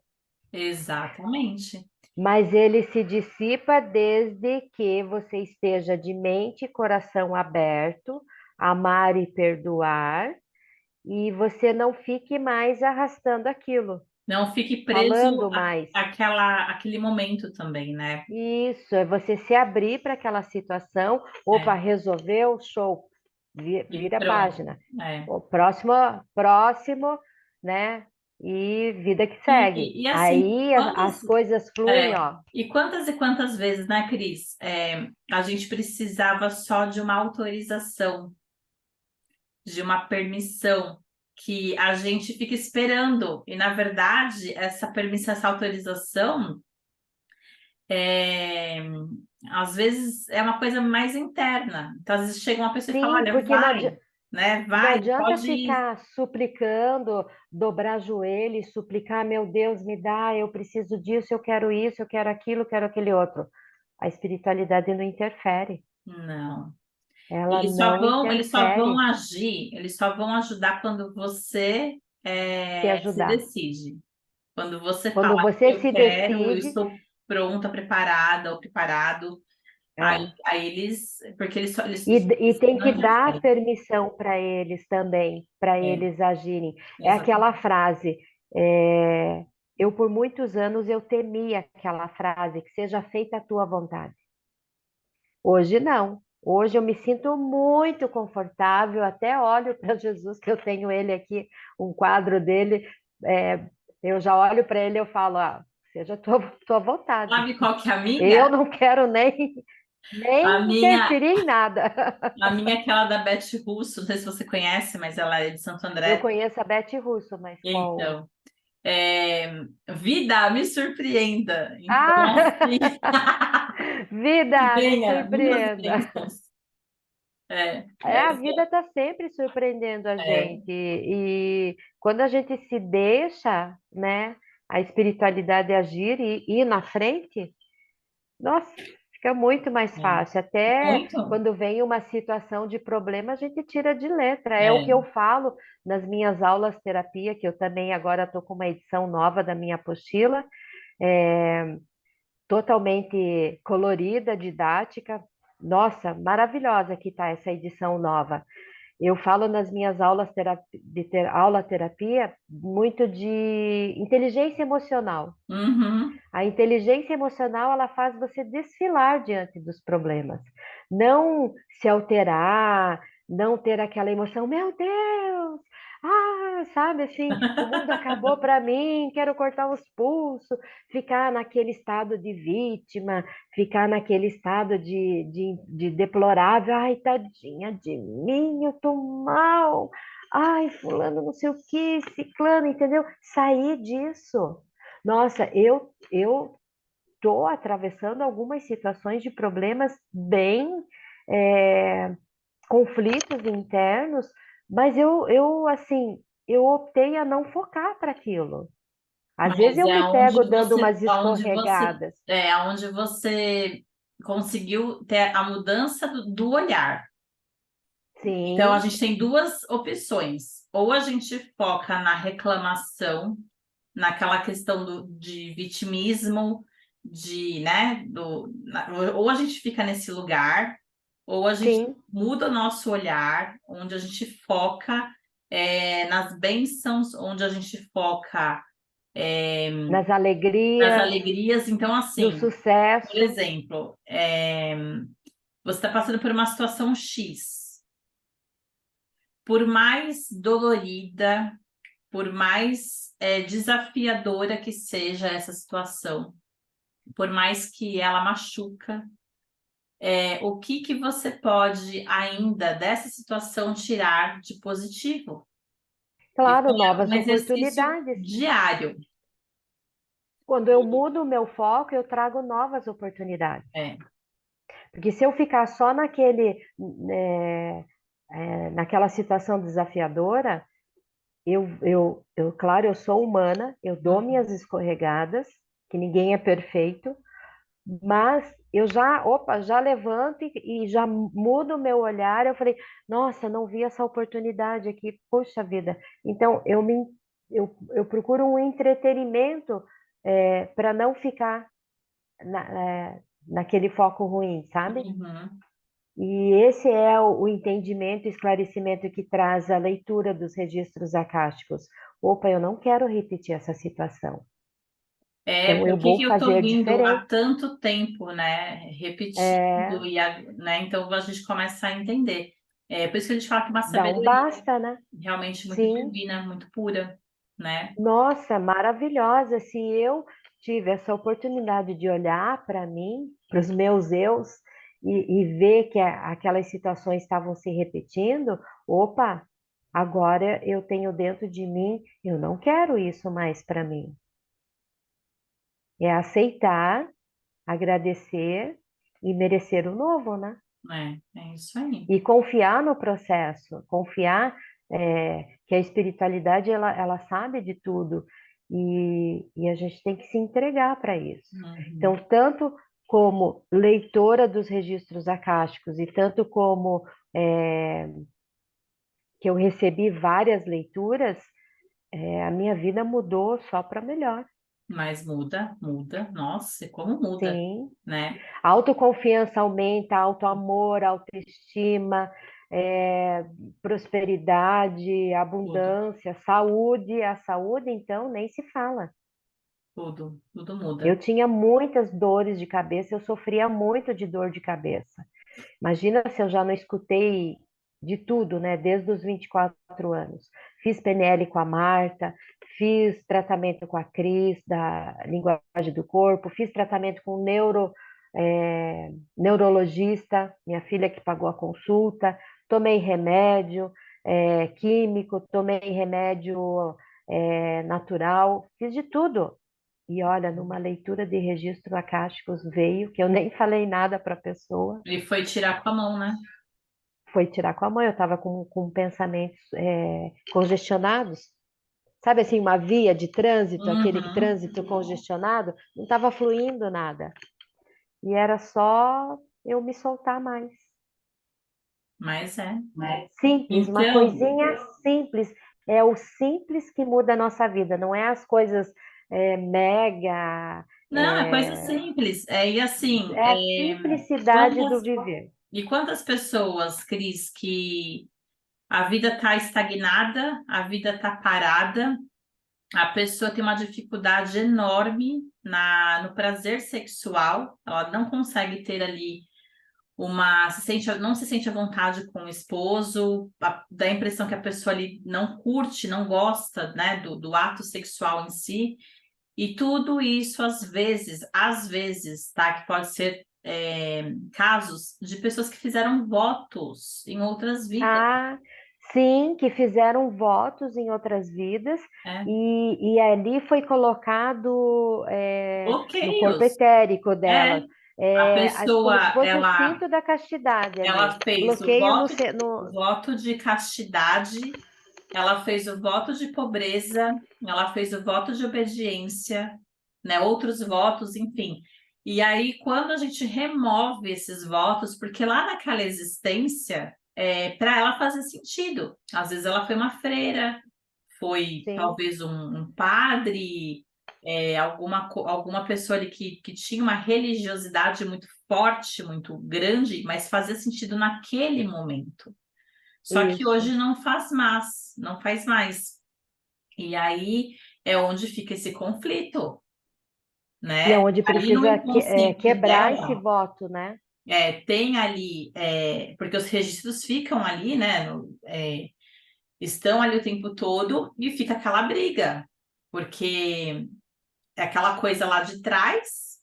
Speaker 1: exatamente.
Speaker 2: Mas ele se dissipa desde que você esteja de mente e coração aberto, amar e perdoar, e você não fique mais arrastando aquilo,
Speaker 1: Não fique preso
Speaker 2: falando mais.
Speaker 1: aquele momento também, né?
Speaker 2: Isso, é você se abrir para aquela situação. Opa,
Speaker 1: É,
Speaker 2: resolveu, show,
Speaker 1: e
Speaker 2: vira a
Speaker 1: pronto.
Speaker 2: página.
Speaker 1: É.
Speaker 2: O próximo, né? E vida que segue.
Speaker 1: E assim,
Speaker 2: Aí
Speaker 1: quantas,
Speaker 2: as coisas fluem,
Speaker 1: é,
Speaker 2: ó.
Speaker 1: e quantas vezes, né, Cris? A gente precisava só de uma autorização, de uma permissão, que a gente fica esperando. E, na verdade, essa permissão, essa autorização, é, às vezes é uma coisa mais interna. Então, às vezes chega uma pessoa e fala,
Speaker 2: Sim,
Speaker 1: olha,
Speaker 2: porque
Speaker 1: vai, né?
Speaker 2: não
Speaker 1: Vai,
Speaker 2: adianta
Speaker 1: pode ir.
Speaker 2: ficar suplicando, dobrar joelho e suplicar, meu Deus, me dá, eu preciso disso, eu quero isso, eu quero aquilo, eu quero aquele outro. A espiritualidade não interfere.
Speaker 1: Não.
Speaker 2: Ela não
Speaker 1: Eles só vão
Speaker 2: interfere
Speaker 1: agir, eles só vão ajudar quando você
Speaker 2: se
Speaker 1: se
Speaker 2: ajudar.
Speaker 1: decide. Quando você
Speaker 2: Quando
Speaker 1: falar,
Speaker 2: você
Speaker 1: eu
Speaker 2: se
Speaker 1: quero, eu
Speaker 2: decide,
Speaker 1: estou pronta, preparada ou preparado,
Speaker 2: é,
Speaker 1: aí eles, porque
Speaker 2: e, e
Speaker 1: eles
Speaker 2: tem que
Speaker 1: precisam de
Speaker 2: dar
Speaker 1: fé.
Speaker 2: permissão para eles também, para
Speaker 1: É,
Speaker 2: eles agirem. É aquela
Speaker 1: exatamente.
Speaker 2: frase, é, eu por muitos anos eu temia aquela frase, que seja feita a tua vontade. Hoje não. Hoje eu me sinto muito confortável, até olho para Jesus, que eu tenho ele aqui, um quadro dele, é, eu já olho para ele e eu falo, ah, seja a tua vontade.
Speaker 1: Sabe qual que é a
Speaker 2: Eu
Speaker 1: minha?
Speaker 2: não quero nem
Speaker 1: A minha,
Speaker 2: interferir em nada.
Speaker 1: a minha é aquela da Beth Russo, não sei se você conhece, mas ela é de Santo
Speaker 2: Eu
Speaker 1: André.
Speaker 2: conheço a Beth Russo, mas qual?
Speaker 1: Então, é, vida, me surpreenda. Então,
Speaker 2: Ah,
Speaker 1: assim,
Speaker 2: vida, me
Speaker 1: venha, minhas
Speaker 2: surpreenda.
Speaker 1: bênçãos. É,
Speaker 2: É, a vida está sempre surpreendendo a
Speaker 1: é,
Speaker 2: gente. E quando a gente se deixa, né, a espiritualidade agir e ir na frente, nossa, fica muito mais
Speaker 1: é.
Speaker 2: fácil. Até
Speaker 1: Muito?
Speaker 2: quando vem uma situação de problema, a gente tira de letra. É o que
Speaker 1: É.
Speaker 2: eu falo nas minhas aulas terapia, que eu também agora estou com uma edição nova da minha apostila, é, totalmente colorida, didática. Nossa, maravilhosa que está essa edição nova. Eu falo nas minhas aulas aula terapia muito de inteligência emocional.
Speaker 1: Uhum.
Speaker 2: A inteligência emocional ela faz você desfilar diante dos problemas, não se alterar, não ter aquela emoção, meu Deus, sabe assim, o mundo acabou para mim, quero cortar os pulsos, ficar naquele estado de vítima, ficar naquele estado de deplorável, ai, tadinha de mim, eu tô mal, ai, fulano não sei o que, ciclano, entendeu? Sair disso. Nossa, eu estou atravessando algumas situações de problemas bem é, conflitos internos, mas eu assim eu optei a não focar para aquilo. Às vezes
Speaker 1: Mas
Speaker 2: eu me pego dando umas escorregadas.
Speaker 1: onde você conseguiu ter a mudança do olhar. Então, a
Speaker 2: Sim,
Speaker 1: gente tem duas opções. Ou a gente foca na reclamação, naquela questão de vitimismo, né, ou a gente fica nesse lugar, ou a gente
Speaker 2: sim,
Speaker 1: muda o nosso olhar, onde a gente foca nas bênçãos, onde a gente foca
Speaker 2: nas
Speaker 1: nas
Speaker 2: alegrias,
Speaker 1: alegrias. Então,
Speaker 2: no
Speaker 1: assim, por
Speaker 2: sucesso.
Speaker 1: exemplo, você está passando por uma situação X. Por mais dolorida, por mais desafiadora que seja essa situação, por mais que ela machuca, o que que você pode ainda dessa situação tirar de positivo? Isso
Speaker 2: Claro,
Speaker 1: é
Speaker 2: novas
Speaker 1: um exercício
Speaker 2: oportunidades.
Speaker 1: diário.
Speaker 2: Quando eu mudo o meu foco, eu trago novas oportunidades.
Speaker 1: É,
Speaker 2: Porque se eu ficar só é, naquela situação desafiadora, claro, eu sou humana, eu dou
Speaker 1: Uhum.
Speaker 2: minhas escorregadas, que ninguém é perfeito, mas eu já levanto e já mudo o meu olhar. Eu falei, nossa, não vi essa oportunidade aqui, poxa vida. Então, eu procuro um entretenimento para não ficar naquele foco ruim, sabe?
Speaker 1: Uhum.
Speaker 2: E esse é o entendimento, o esclarecimento que traz a leitura dos registros acásticos. Opa, eu não quero repetir essa situação. Então, eu
Speaker 1: Por que
Speaker 2: vou
Speaker 1: que eu tô
Speaker 2: fazer
Speaker 1: vindo há
Speaker 2: diferente.
Speaker 1: tanto tempo, né,
Speaker 2: É,
Speaker 1: repetindo, né, então a gente começa a entender. Por isso que a gente fala que é uma
Speaker 2: dá um
Speaker 1: sabedoria
Speaker 2: basta, né?
Speaker 1: realmente muito
Speaker 2: Sim.
Speaker 1: divina, muito pura, né?
Speaker 2: Nossa, maravilhosa. Se eu tive essa oportunidade de olhar para mim, para os meus eus, e ver que aquelas situações estavam se repetindo, opa, agora eu tenho dentro de mim, eu não quero isso mais para mim. É aceitar, agradecer e merecer o novo, né?
Speaker 1: É isso aí.
Speaker 2: E confiar no processo, confiar que a espiritualidade ela sabe de tudo e a gente tem que se entregar para isso. Então,
Speaker 1: Uhum.
Speaker 2: tanto como leitora dos registros acásticos e tanto como é, que eu recebi várias leituras, a minha vida mudou só para melhor.
Speaker 1: Mas muda, muda, nossa, como muda,
Speaker 2: Sim,
Speaker 1: né?
Speaker 2: a autoconfiança aumenta, autoamor, autoestima, prosperidade,
Speaker 1: Tudo,
Speaker 2: abundância, saúde. A saúde, então, nem se fala.
Speaker 1: tudo
Speaker 2: Eu
Speaker 1: muda.
Speaker 2: tinha muitas dores de cabeça, eu sofria muito de dor de cabeça. Imagina se eu já não escutei de tudo, né? Desde os 24 anos. Fiz PNL com a Marta, fiz tratamento com a Cris, da linguagem do corpo, fiz tratamento com o neurologista, minha filha que pagou a consulta, tomei remédio químico, tomei remédio natural, fiz de tudo. E olha, numa leitura de registro acásticos veio, que eu nem falei nada para a pessoa,
Speaker 1: E foi tirar com a mão, né?
Speaker 2: foi tirar com a mão. Eu estava com pensamentos congestionados. Sabe assim, uma via de trânsito, aquele
Speaker 1: Uhum.
Speaker 2: trânsito congestionado, não estava fluindo nada. E era só eu me soltar mais.
Speaker 1: Mas é.
Speaker 2: Simples, uma
Speaker 1: Então,
Speaker 2: coisinha simples. É o simples que muda a nossa vida, não é as coisas mega.
Speaker 1: não, é coisa simples. E assim,
Speaker 2: É a simplicidade do
Speaker 1: quantas,
Speaker 2: viver.
Speaker 1: quantas pessoas, Cris, que a vida está estagnada, a vida está parada, a pessoa tem uma dificuldade enorme no prazer sexual, ela não consegue ter ali não se sente à vontade com o esposo, dá a impressão que a pessoa ali não curte, não gosta, né, do ato sexual em si, e tudo isso às vezes, tá, que pode ser casos de pessoas que fizeram votos em outras vidas,
Speaker 2: Ah, sim, que fizeram votos em outras vidas
Speaker 1: né?
Speaker 2: e ali foi colocado no corpo
Speaker 1: Bloqueios.
Speaker 2: etérico
Speaker 1: É,
Speaker 2: delas,
Speaker 1: a
Speaker 2: como se
Speaker 1: pessoa,
Speaker 2: fosse o cinto da castidade ali.
Speaker 1: ela fez
Speaker 2: Bloqueio
Speaker 1: o voto de castidade, ela fez o voto de pobreza, ela fez o voto de obediência, né? Outros votos, enfim. E aí, quando a gente remove esses votos, porque lá naquela existência, para ela fazer sentido. Às vezes ela foi uma freira, foi
Speaker 2: sim,
Speaker 1: talvez um padre, alguma pessoa ali que tinha uma religiosidade muito forte, muito grande, mas fazia sentido naquele momento. Só que
Speaker 2: isso.
Speaker 1: hoje não faz mais. E aí é onde fica esse conflito,
Speaker 2: E é
Speaker 1: né?
Speaker 2: onde
Speaker 1: Ali no
Speaker 2: precisa
Speaker 1: inconsciente
Speaker 2: quebrar esse
Speaker 1: dela,
Speaker 2: voto, né?
Speaker 1: tem ali, porque os registros ficam ali, né? Estão ali o tempo todo e fica aquela briga, porque é aquela coisa lá de trás,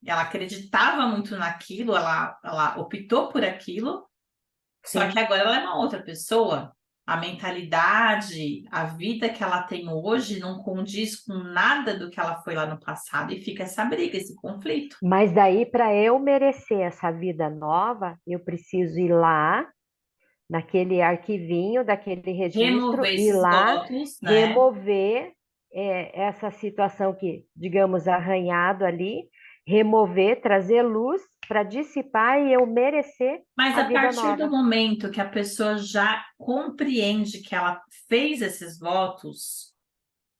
Speaker 1: ela acreditava muito naquilo, ela optou por aquilo, só que
Speaker 2: Sim,
Speaker 1: agora ela é uma outra pessoa. a mentalidade, a vida que ela tem hoje não condiz com nada do que ela foi lá no passado e fica essa briga, esse conflito.
Speaker 2: Mas daí, para eu merecer essa vida nova, eu preciso ir lá, naquele arquivinho, daquele registro,
Speaker 1: Remover
Speaker 2: ir
Speaker 1: esses
Speaker 2: lá,
Speaker 1: rótulos, né?
Speaker 2: remover essa situação que, digamos, arranhado ali, remover, trazer luz para dissipar e eu merecer
Speaker 1: Mas
Speaker 2: a
Speaker 1: a
Speaker 2: vida
Speaker 1: partir do
Speaker 2: nova.
Speaker 1: momento que a pessoa já compreende que ela fez esses votos,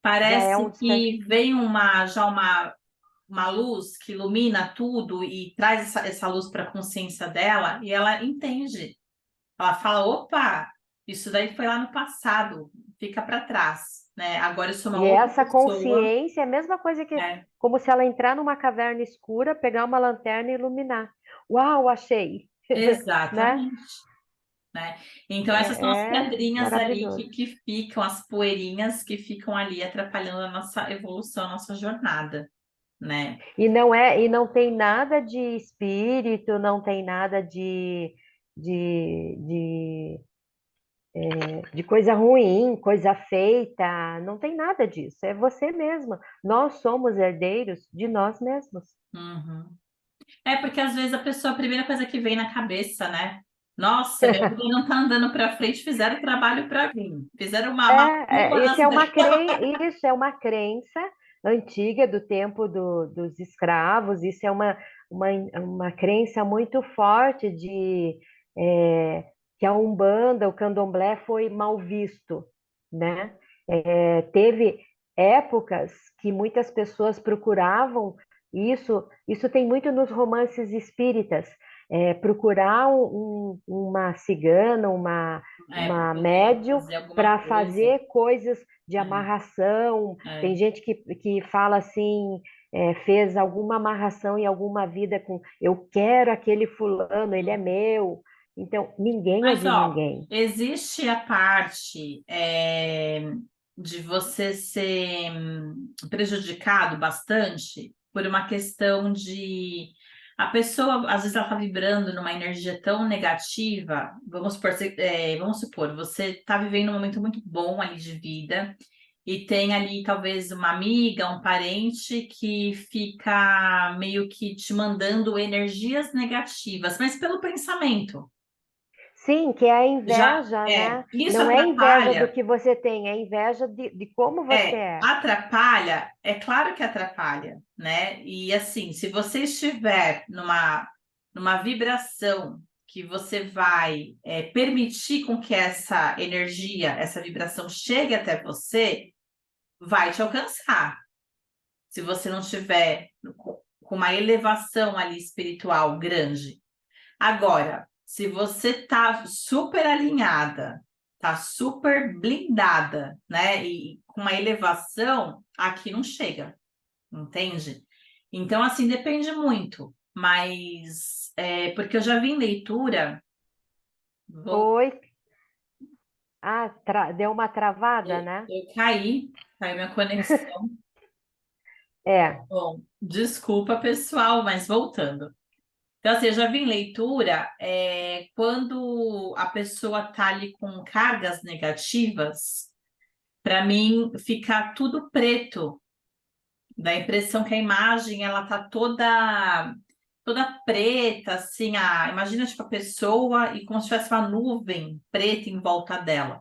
Speaker 2: Já é
Speaker 1: parece
Speaker 2: um
Speaker 1: que vem uma luz que ilumina tudo e traz essa luz para a consciência dela e ela entende. Ela fala: opa, isso daí foi lá no passado, fica para trás, né? Agora eu sou uma
Speaker 2: E
Speaker 1: outra
Speaker 2: essa
Speaker 1: pessoa.
Speaker 2: consciência é a mesma coisa que,
Speaker 1: É,
Speaker 2: como se ela entrar numa caverna escura, pegar uma lanterna e iluminar. Uau, achei, né?
Speaker 1: exatamente. Né? Então, essas são as
Speaker 2: É
Speaker 1: pedrinhas ali
Speaker 2: maravilhoso.
Speaker 1: que ficam, as poeirinhas que ficam ali atrapalhando a nossa evolução, a nossa jornada, né?
Speaker 2: E não tem nada de espírito, não tem nada de, de, de coisa ruim, coisa feita, não tem nada disso. É você mesma. Nós somos herdeiros de nós mesmos.
Speaker 1: Uhum. É porque às vezes a pessoa, a primeira coisa que vem na cabeça, né? Nossa, minha vida não tá andando para frente, fizeram trabalho para mim, fizeram uma culpa
Speaker 2: Isso
Speaker 1: das
Speaker 2: é
Speaker 1: delas.
Speaker 2: isso é uma crença antiga do tempo dos escravos, isso é uma crença muito forte que a Umbanda, o Candomblé foi mal visto, né? Teve épocas que muitas pessoas procuravam isso tem muito nos romances espíritas, procurar uma cigana,
Speaker 1: Para
Speaker 2: uma
Speaker 1: poder
Speaker 2: médium
Speaker 1: fazer alguma
Speaker 2: para
Speaker 1: coisa.
Speaker 2: fazer coisas de amarração. Tem
Speaker 1: É,
Speaker 2: gente que fala assim, fez alguma amarração em alguma vida com eu quero aquele fulano, ele é
Speaker 1: é.
Speaker 2: meu. Então, ninguém é
Speaker 1: Mas,
Speaker 2: de
Speaker 1: ó,
Speaker 2: ninguém.
Speaker 1: existe a parte de você ser prejudicado bastante por uma questão de a pessoa, às vezes, ela está vibrando numa energia tão negativa. Vamos supor, você está vivendo um momento muito bom ali de vida e tem ali talvez uma amiga, um parente que fica meio que te mandando energias negativas, mas pelo pensamento.
Speaker 2: Sim, que é a
Speaker 1: Já
Speaker 2: inveja, né?
Speaker 1: isso
Speaker 2: Não é inveja do
Speaker 1: atrapalha,
Speaker 2: que você tem, é inveja de como você é.
Speaker 1: atrapalha, é claro que atrapalha, né? E assim, se você estiver numa vibração que você vai permitir com que essa energia, essa vibração chegue até você, vai te alcançar. Se você não estiver com uma elevação ali espiritual grande. Agora, se você tá super alinhada, tá super blindada, né? E com uma elevação, aqui não chega, entende? Então, assim, depende muito. Mas porque eu já vi em leitura, vou,
Speaker 2: Oi? Ah, deu uma travada,
Speaker 1: eu,
Speaker 2: né?
Speaker 1: eu caí, caiu minha conexão.
Speaker 2: É.
Speaker 1: Bom, desculpa, pessoal, mas voltando. Então, assim, eu já vi em leitura, quando a pessoa está ali com cargas negativas, para mim fica tudo preto, dá a impressão que a imagem ela tá toda preta, assim, imagina tipo a pessoa e como se tivesse uma nuvem preta em volta dela.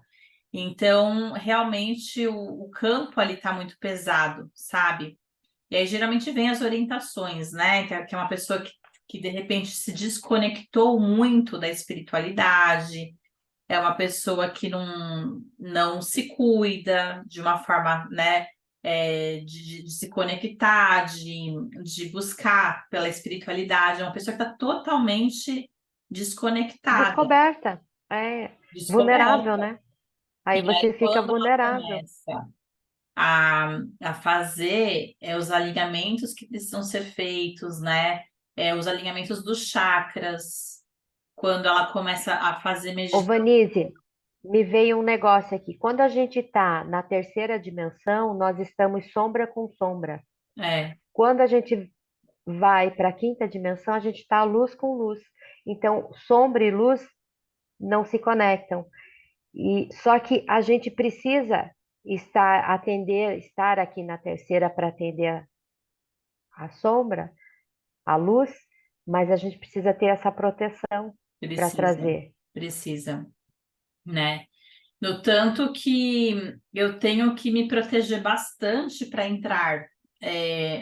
Speaker 1: Então, realmente o campo ali está muito pesado, sabe? E aí geralmente vem as orientações, né? Que é uma pessoa que de repente se desconectou muito da espiritualidade, é uma pessoa que não se cuida de uma forma, né? De se conectar, de buscar pela espiritualidade, é uma pessoa que está totalmente desconectada,
Speaker 2: Descoberta. É vulnerável,
Speaker 1: descoberta.
Speaker 2: né? Aí
Speaker 1: E aí,
Speaker 2: você fica
Speaker 1: quando ela
Speaker 2: vulnerável.
Speaker 1: começa a fazer os alinhamentos que precisam ser feitos, né? Os alinhamentos dos chakras, quando ela começa a fazer
Speaker 2: Ô,
Speaker 1: meditação.
Speaker 2: Vanise, me veio um negócio aqui. Quando a gente está na terceira dimensão, nós estamos sombra com sombra.
Speaker 1: É,
Speaker 2: Quando a gente vai para a quinta dimensão, a gente está luz com luz. Então, sombra e luz não se conectam. E só que a gente precisa estar aqui na terceira para atender a sombra, a luz, mas a gente precisa ter essa proteção para
Speaker 1: Precisa,
Speaker 2: trazer.
Speaker 1: precisa, né? No tanto que eu tenho que me proteger bastante para entrar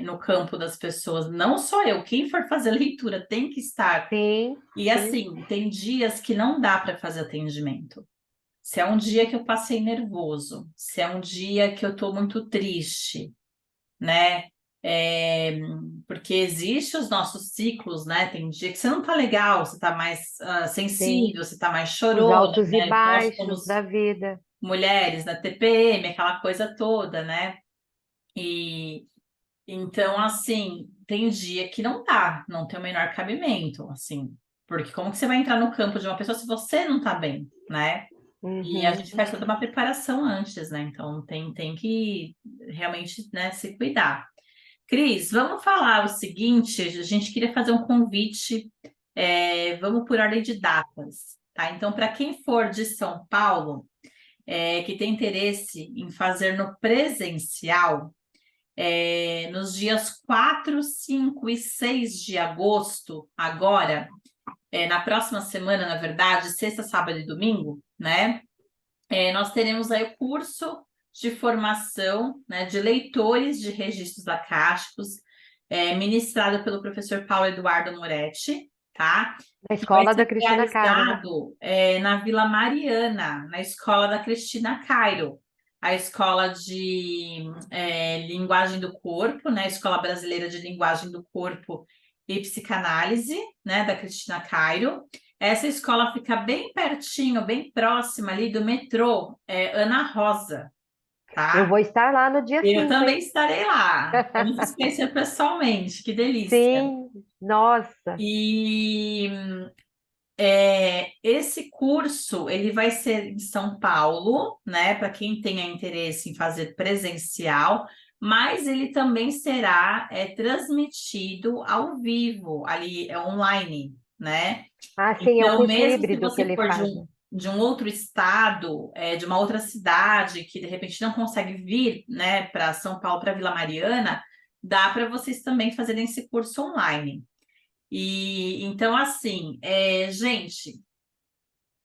Speaker 1: no campo das pessoas. Não só eu, quem for fazer leitura tem que estar.
Speaker 2: Sim,
Speaker 1: E
Speaker 2: sim,
Speaker 1: assim, tem dias que não dá para fazer atendimento. Se é um dia que eu passei nervoso, se é um dia que eu estou muito triste, né? É, porque existe os nossos ciclos, né? Tem dia que você não tá legal, você tá mais
Speaker 2: sim.
Speaker 1: sensível, você tá mais
Speaker 2: Os
Speaker 1: chorona,
Speaker 2: altos e
Speaker 1: né? Nós
Speaker 2: baixos
Speaker 1: somos
Speaker 2: da vida.
Speaker 1: mulheres na TPM, aquela coisa toda, né? E então, assim, tem dia que não dá, não tem o menor cabimento, assim, porque como que você vai entrar no campo de uma pessoa se você não tá bem, né? E a
Speaker 2: Uhum.
Speaker 1: gente faz toda uma preparação antes, né? Então tem que realmente, né, se cuidar. Cris, vamos falar o seguinte: a gente queria fazer um convite, vamos por ordem de datas, tá? Então, para quem for de São Paulo, que tem interesse em fazer no presencial, nos dias 4, 5 e 6 de agosto, agora, na próxima semana, na verdade, sexta, sábado e domingo, né? Nós teremos aí o curso de formação, né, de leitores de registros acásticos, ministrado pelo professor Paulo Eduardo Moretti, tá?
Speaker 2: Na
Speaker 1: Que vai
Speaker 2: escola
Speaker 1: ser
Speaker 2: da Cristina Caro, né?
Speaker 1: realizado na Vila Mariana, na escola da Cristina Cairo, a escola de linguagem do corpo, né? Escola Brasileira de Linguagem do Corpo e Psicanálise, né? Da Cristina Cairo. Essa escola fica bem pertinho, bem próxima ali do metrô, Ana Rosa,
Speaker 2: Eu
Speaker 1: tá?
Speaker 2: vou estar lá no dia
Speaker 1: Eu
Speaker 2: 5,
Speaker 1: também
Speaker 2: hein?
Speaker 1: estarei lá. Vamos nos conhecer pessoalmente, que delícia.
Speaker 2: Sim, nossa.
Speaker 1: E esse curso ele vai ser em São Paulo, né? Para quem tenha interesse em fazer presencial, mas ele também será transmitido ao vivo, ali online, né?
Speaker 2: Ah, sim, é o
Speaker 1: Então,
Speaker 2: curso
Speaker 1: mesmo se
Speaker 2: híbrido que
Speaker 1: você
Speaker 2: ele
Speaker 1: for
Speaker 2: faz, né?
Speaker 1: de um outro estado, de uma outra cidade, que de repente não consegue vir, né, para São Paulo, para Vila Mariana, dá para vocês também fazerem esse curso online. E então, assim, gente,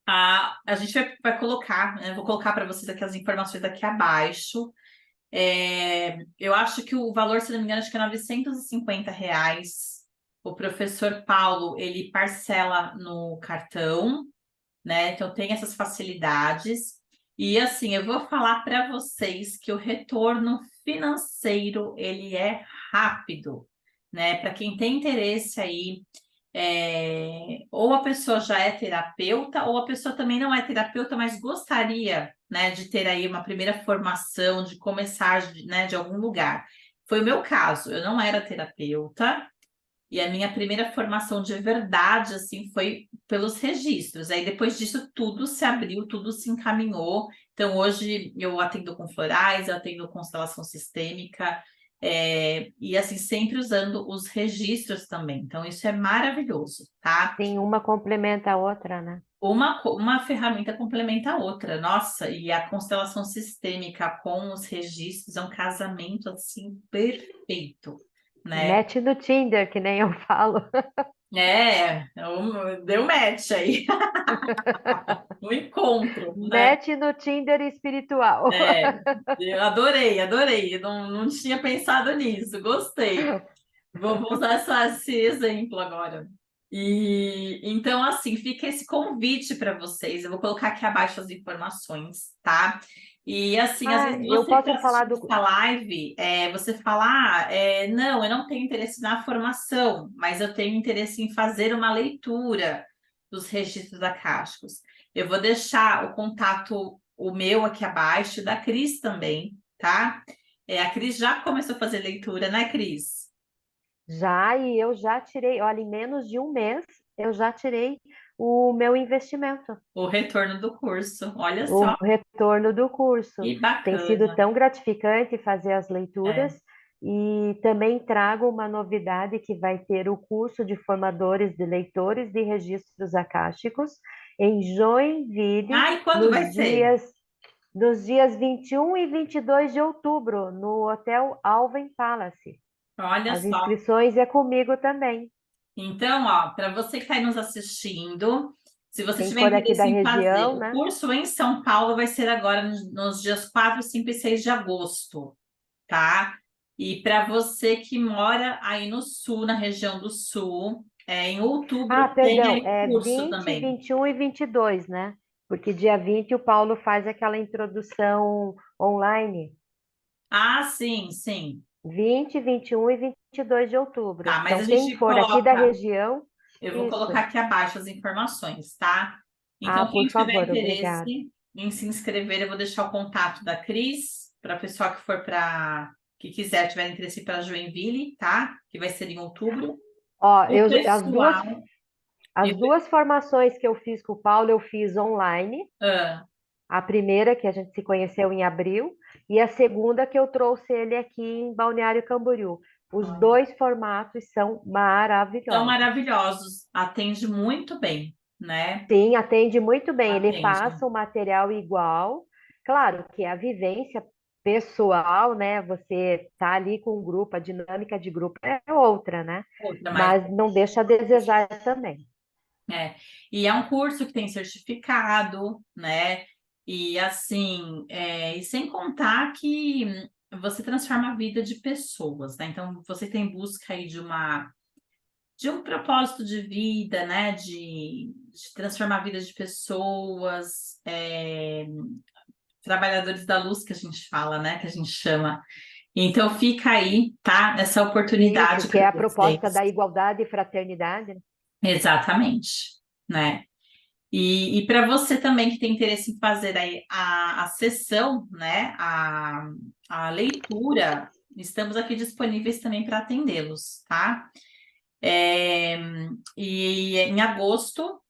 Speaker 1: a gente vai colocar, né, vou colocar para vocês aqui as informações aqui abaixo. Eu acho que o valor, se não me engano, acho que é R$ 950. O professor Paulo, ele parcela no cartão, né? Então tem essas facilidades. E assim, eu vou falar para vocês que o retorno financeiro ele é rápido, né? Para quem tem interesse aí, ou a pessoa já é terapeuta, ou a pessoa também não é terapeuta, mas gostaria, né, de ter aí uma primeira formação, de começar, né, de algum lugar. Foi o meu caso, eu não era terapeuta, e a minha primeira formação de verdade, assim, foi pelos registros. Aí depois disso tudo se abriu, tudo se encaminhou. Então hoje eu atendo com florais, eu atendo constelação sistêmica, e assim, sempre usando os registros também. Então isso é maravilhoso, tá?
Speaker 2: Sim, uma complementa a outra, né?
Speaker 1: Uma ferramenta complementa a outra. Nossa, e a constelação sistêmica com os registros é um casamento assim perfeito, né?
Speaker 2: Mete no Tinder, que nem eu falo.
Speaker 1: Deu match aí, um encontro, né?
Speaker 2: Mete no Tinder espiritual.
Speaker 1: É, eu adorei, adorei. Eu não tinha pensado nisso, gostei. Vou usar esse exemplo agora. E então, assim, fica esse convite para vocês. Eu vou colocar aqui abaixo as informações, tá? E assim, às
Speaker 2: Ah,
Speaker 1: vezes
Speaker 2: eu
Speaker 1: você que
Speaker 2: posso
Speaker 1: está
Speaker 2: falar
Speaker 1: assistindo
Speaker 2: do.
Speaker 1: essa live, você fala, não, eu não tenho interesse na formação, mas eu tenho interesse em fazer uma leitura dos registros acásticos. Eu vou deixar o contato, o meu aqui abaixo, da Cris também, tá? A Cris já começou a fazer leitura, né, Cris?
Speaker 2: Já, e eu já tirei, olha, em menos de um mês, eu já tirei o meu investimento,
Speaker 1: O retorno do curso. Olha
Speaker 2: o
Speaker 1: só,
Speaker 2: retorno do curso.
Speaker 1: que
Speaker 2: Tem sido
Speaker 1: bacana.
Speaker 2: tão gratificante fazer as leituras
Speaker 1: É.
Speaker 2: e também trago uma novidade que vai ter o curso de formadores de leitores de registros acásticos em Joinville,
Speaker 1: Ai, quando vai ser?
Speaker 2: nos dias 21 e 22 de outubro, no Hotel Alven Palace.
Speaker 1: Olha
Speaker 2: As
Speaker 1: só.
Speaker 2: inscrições é comigo também.
Speaker 1: Então, ó, para você que está aí nos assistindo, se você
Speaker 2: Quem
Speaker 1: tiver
Speaker 2: for aqui da
Speaker 1: interesse em fazer,
Speaker 2: região,
Speaker 1: o
Speaker 2: né?
Speaker 1: curso em São Paulo vai ser agora nos dias 4, 5 e 6 de agosto, tá? E para você que mora aí no sul, na região do sul, em
Speaker 2: Ah,
Speaker 1: outubro tem
Speaker 2: perdão,
Speaker 1: aí
Speaker 2: é
Speaker 1: curso
Speaker 2: 20,
Speaker 1: também.
Speaker 2: 21 e 22, né? Porque dia 20 o Paulo faz aquela introdução online.
Speaker 1: Ah, sim, sim.
Speaker 2: 20, 21 e 22 de outubro.
Speaker 1: Tá, mas
Speaker 2: Então,
Speaker 1: a
Speaker 2: quem
Speaker 1: gente
Speaker 2: for aqui da
Speaker 1: coloca,
Speaker 2: região,
Speaker 1: eu vou colocar
Speaker 2: isso.
Speaker 1: aqui abaixo as informações, tá?
Speaker 2: Ah,
Speaker 1: Então,
Speaker 2: por
Speaker 1: quem tiver
Speaker 2: favor,
Speaker 1: interesse
Speaker 2: obrigada.
Speaker 1: em se inscrever, eu vou deixar o contato da Cris, para a pessoa que for para, que quiser, tiver interesse para Joinville, tá? Que vai ser em outubro.
Speaker 2: Ó,
Speaker 1: O pessoal,
Speaker 2: as
Speaker 1: eu,
Speaker 2: duas formações que eu fiz com o Paulo, eu fiz online.
Speaker 1: ah,
Speaker 2: A primeira, que a gente se conheceu em abril, e a segunda, que eu trouxe ele aqui em Balneário Camboriú. Os dois formatos são
Speaker 1: são
Speaker 2: maravilhosos.
Speaker 1: maravilhosos, atende muito bem, né?
Speaker 2: Sim, atende muito bem. Ele
Speaker 1: Atende.
Speaker 2: passa o material igual. Claro que a vivência pessoal, né? Você tá ali com um grupo, a dinâmica de grupo é outra, né?
Speaker 1: Outra, mas
Speaker 2: Mas não deixa a desejar também.
Speaker 1: é. E é um curso que tem certificado, né? E assim, e sem contar que você transforma a vida de pessoas, né? Então, você tem busca aí de um propósito de vida, né? De transformar a vida de pessoas, trabalhadores da luz que a gente fala, né? Que a gente chama. Então, fica aí, tá? Essa
Speaker 2: Isso,
Speaker 1: oportunidade
Speaker 2: que é
Speaker 1: para
Speaker 2: a proposta
Speaker 1: vocês.
Speaker 2: da igualdade e fraternidade, né?
Speaker 1: Exatamente, né? E para você também que tem interesse em fazer aí a sessão, né, a leitura, estamos aqui disponíveis também para atendê-los, tá? É, e em agosto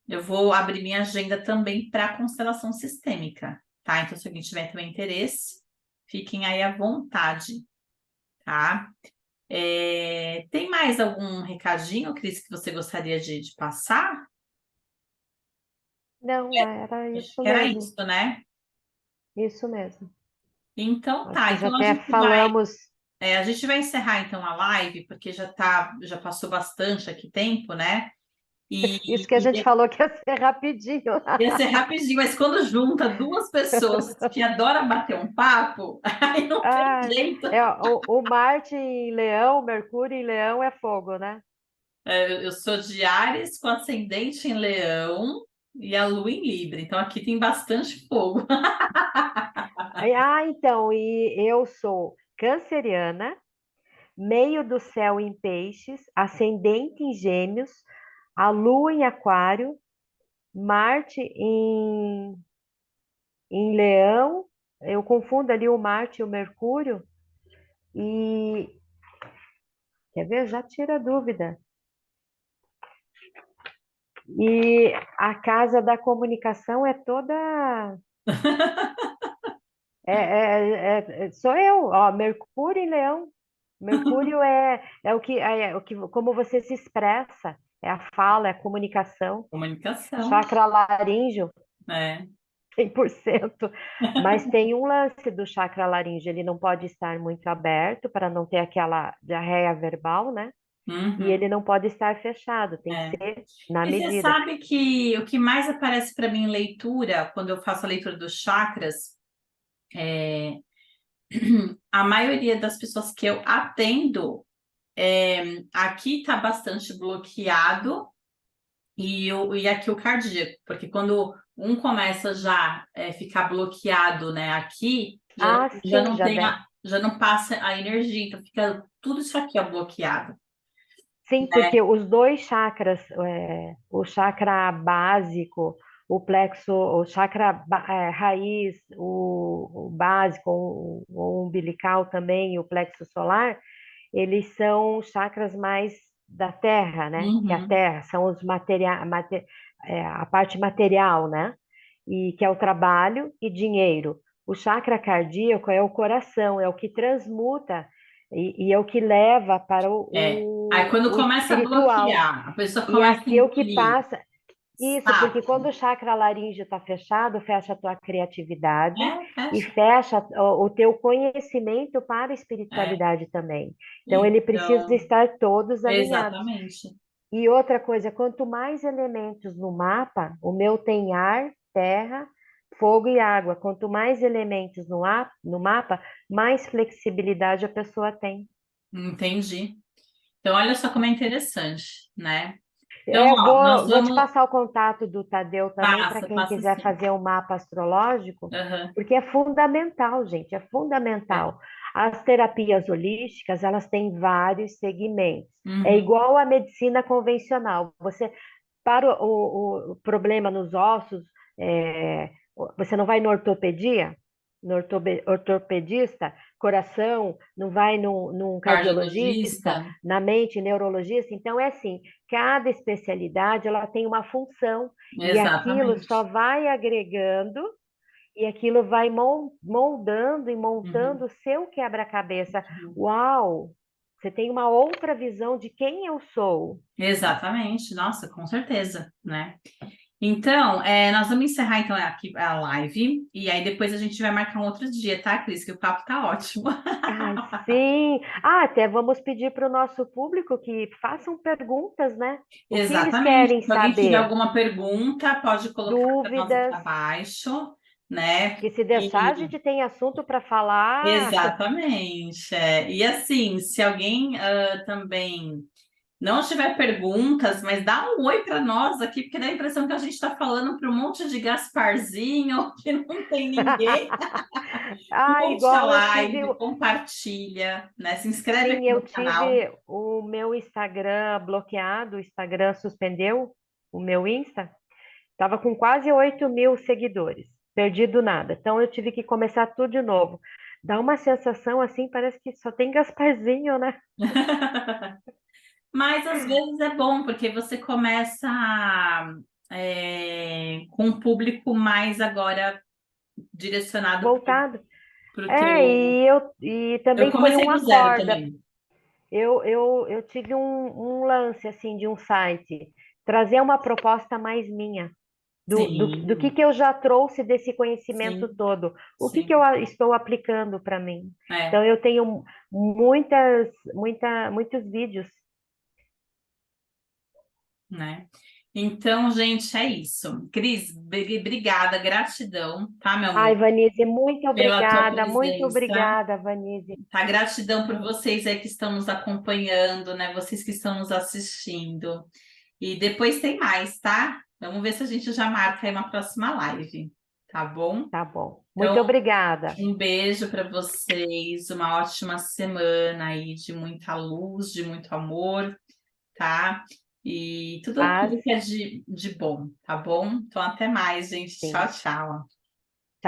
Speaker 1: eu vou abrir minha agenda também para constelação sistêmica, tá? Então, se alguém tiver também interesse, fiquem aí à vontade, tá? Tem mais algum recadinho, Cris, que você gostaria de passar?
Speaker 2: Não, era
Speaker 1: Acho
Speaker 2: isso
Speaker 1: que era
Speaker 2: mesmo.
Speaker 1: isso, né?
Speaker 2: Isso mesmo.
Speaker 1: Então
Speaker 2: Acho
Speaker 1: tá,
Speaker 2: que já
Speaker 1: então
Speaker 2: até falamos.
Speaker 1: a gente vai encerrar então a live, porque já passou bastante aqui tempo, né?
Speaker 2: Isso que a gente falou que ia ser rapidinho.
Speaker 1: Ia ser rapidinho, mas quando junta duas pessoas que adoram bater um papo, aí não tem
Speaker 2: Ah,
Speaker 1: jeito.
Speaker 2: o Marte em Leão, Mercúrio em Leão é fogo, né?
Speaker 1: Eu sou de Áries com ascendente em Leão e a Lua em Libra, então aqui tem bastante fogo.
Speaker 2: Ah, então, e eu sou canceriana, meio do céu em peixes, ascendente em gêmeos, a Lua em aquário, Marte em Leão, eu confundo ali o Marte e o Mercúrio, e quer ver? Já tira a dúvida. E a casa da comunicação é toda. Sou eu, ó, Mercúrio em Leão. Mercúrio é o que, como você se expressa, é a fala, é a comunicação.
Speaker 1: Comunicação,
Speaker 2: Chakra laríngeo,
Speaker 1: né?
Speaker 2: 100%. Mas tem um lance do chakra laríngeo, ele não pode estar muito aberto para não ter aquela diarreia verbal, né? E
Speaker 1: Uhum,
Speaker 2: ele não pode estar fechado, tem que
Speaker 1: é.
Speaker 2: ser na
Speaker 1: E você
Speaker 2: medida.
Speaker 1: sabe que o que mais aparece para mim em leitura, quando eu faço a leitura dos chakras, é, a maioria das pessoas que eu atendo, aqui está bastante bloqueado e aqui o cardíaco, porque quando um começa já ficar bloqueado, né, aqui,
Speaker 2: Ah,
Speaker 1: já
Speaker 2: sim,
Speaker 1: não
Speaker 2: já
Speaker 1: tem
Speaker 2: deve.
Speaker 1: já não passa a energia, então fica tudo isso aqui ó, bloqueado.
Speaker 2: Sim, porque os dois chakras, o chakra básico, o chakra raiz, o básico, o umbilical também, e o plexo solar, eles são chakras mais da terra, né? Que a
Speaker 1: Uhum,
Speaker 2: terra são a parte material, né? E que é o trabalho e dinheiro. O chakra cardíaco é o coração, é o que transmuta e é o que leva para
Speaker 1: Aí quando
Speaker 2: o
Speaker 1: começa a
Speaker 2: espiritual.
Speaker 1: bloquear, a pessoa
Speaker 2: E
Speaker 1: começa a
Speaker 2: aqui é o que
Speaker 1: engolir.
Speaker 2: passa. Isso, porque
Speaker 1: Sabe?
Speaker 2: quando o chakra laríngeo está fechado, fecha a tua criatividade e
Speaker 1: Fecha.
Speaker 2: fecha o teu conhecimento para a
Speaker 1: É.
Speaker 2: espiritualidade também. Então, ele precisa
Speaker 1: Então,
Speaker 2: estar todos alinhados.
Speaker 1: exatamente.
Speaker 2: E outra coisa, quanto mais elementos no mapa, o meu tem ar, terra, fogo e água. Quanto mais elementos no mapa, mais flexibilidade a pessoa tem.
Speaker 1: Entendi. Então, olha só como é interessante, né? Então,
Speaker 2: Eu
Speaker 1: ó, nós
Speaker 2: vou te
Speaker 1: vamos.
Speaker 2: passar o contato do Tadeu também para
Speaker 1: Passa,
Speaker 2: quem
Speaker 1: passa
Speaker 2: quiser
Speaker 1: sim.
Speaker 2: fazer um mapa astrológico,
Speaker 1: Aham.
Speaker 2: porque é fundamental, gente, é
Speaker 1: É.
Speaker 2: fundamental. As terapias holísticas, elas têm vários segmentos. É
Speaker 1: Uhum.
Speaker 2: igual à medicina convencional. Você, para o problema nos ossos, é, você não vai no ortopedia, no ortopedista, coração, não vai num cardiologista,
Speaker 1: Cardiologista.
Speaker 2: na mente, neurologista. Então, é assim, cada especialidade ela tem uma função e aquilo só
Speaker 1: Exatamente.
Speaker 2: vai agregando e aquilo vai moldando e montando
Speaker 1: Uhum.
Speaker 2: o seu quebra-cabeça.
Speaker 1: Uhum.
Speaker 2: Uau! Você tem uma outra visão de quem eu sou.
Speaker 1: Exatamente. Nossa, com certeza, né? Então, nós vamos encerrar então aqui a live e aí depois a gente vai marcar um outro dia, tá, Cris? Que o papo tá ótimo.
Speaker 2: Ai, sim. Ah, até vamos pedir para o nosso público que façam perguntas, né? O que eles
Speaker 1: Exatamente.
Speaker 2: querem
Speaker 1: Se alguém tiver
Speaker 2: saber?
Speaker 1: alguma pergunta, pode colocar para nós aqui
Speaker 2: Dúvidas?
Speaker 1: abaixo, né?
Speaker 2: Que se deixar, a gente tem assunto para falar.
Speaker 1: Exatamente. E assim, se alguém também não tiver perguntas, mas dá um oi para nós aqui, porque dá a impressão que a gente está falando para um monte de Gasparzinho, que não tem ninguém.
Speaker 2: Ah,
Speaker 1: Curte a
Speaker 2: igual eu tive,
Speaker 1: live, compartilha, né? Se inscreve
Speaker 2: sim,
Speaker 1: aqui
Speaker 2: eu
Speaker 1: no canal.
Speaker 2: tive o meu Instagram bloqueado, o Instagram suspendeu o meu Insta. Tava com quase 8.000 seguidores, perdi do nada. Então eu tive que começar tudo de novo. Dá uma sensação assim, parece que só tem Gasparzinho, né?
Speaker 1: Mas às vezes é bom, porque você começa com um público mais agora direcionado
Speaker 2: Voltado.
Speaker 1: para o
Speaker 2: É,
Speaker 1: teu.
Speaker 2: e
Speaker 1: Eu
Speaker 2: também foi
Speaker 1: comecei
Speaker 2: uma
Speaker 1: do zero
Speaker 2: corda.
Speaker 1: também.
Speaker 2: Eu tive um lance assim de um site, trazer uma proposta mais minha, do
Speaker 1: Sim,
Speaker 2: que eu já trouxe desse conhecimento
Speaker 1: sim,
Speaker 2: todo, o que eu
Speaker 1: sim.
Speaker 2: estou aplicando para mim.
Speaker 1: É,
Speaker 2: Então eu tenho muitos vídeos.
Speaker 1: né? Então, gente, é isso. Cris, obrigada, gratidão, tá, meu
Speaker 2: Ai,
Speaker 1: amor,
Speaker 2: Vanise,
Speaker 1: pela tua
Speaker 2: muito
Speaker 1: presença.
Speaker 2: obrigada, Vanise.
Speaker 1: Tá, gratidão por vocês aí que estão nos acompanhando, né? Vocês que estão nos assistindo. E depois tem mais, tá? Vamos ver se a gente já marca aí uma próxima live, tá bom?
Speaker 2: Tá bom. Muito
Speaker 1: Então,
Speaker 2: obrigada.
Speaker 1: um beijo para vocês, uma ótima semana aí de muita luz, de muito amor, tá? E tudo,
Speaker 2: Paz,
Speaker 1: tudo que é de bom, tá bom? Então, até mais, gente. Tchau,
Speaker 2: sim.
Speaker 1: tchau.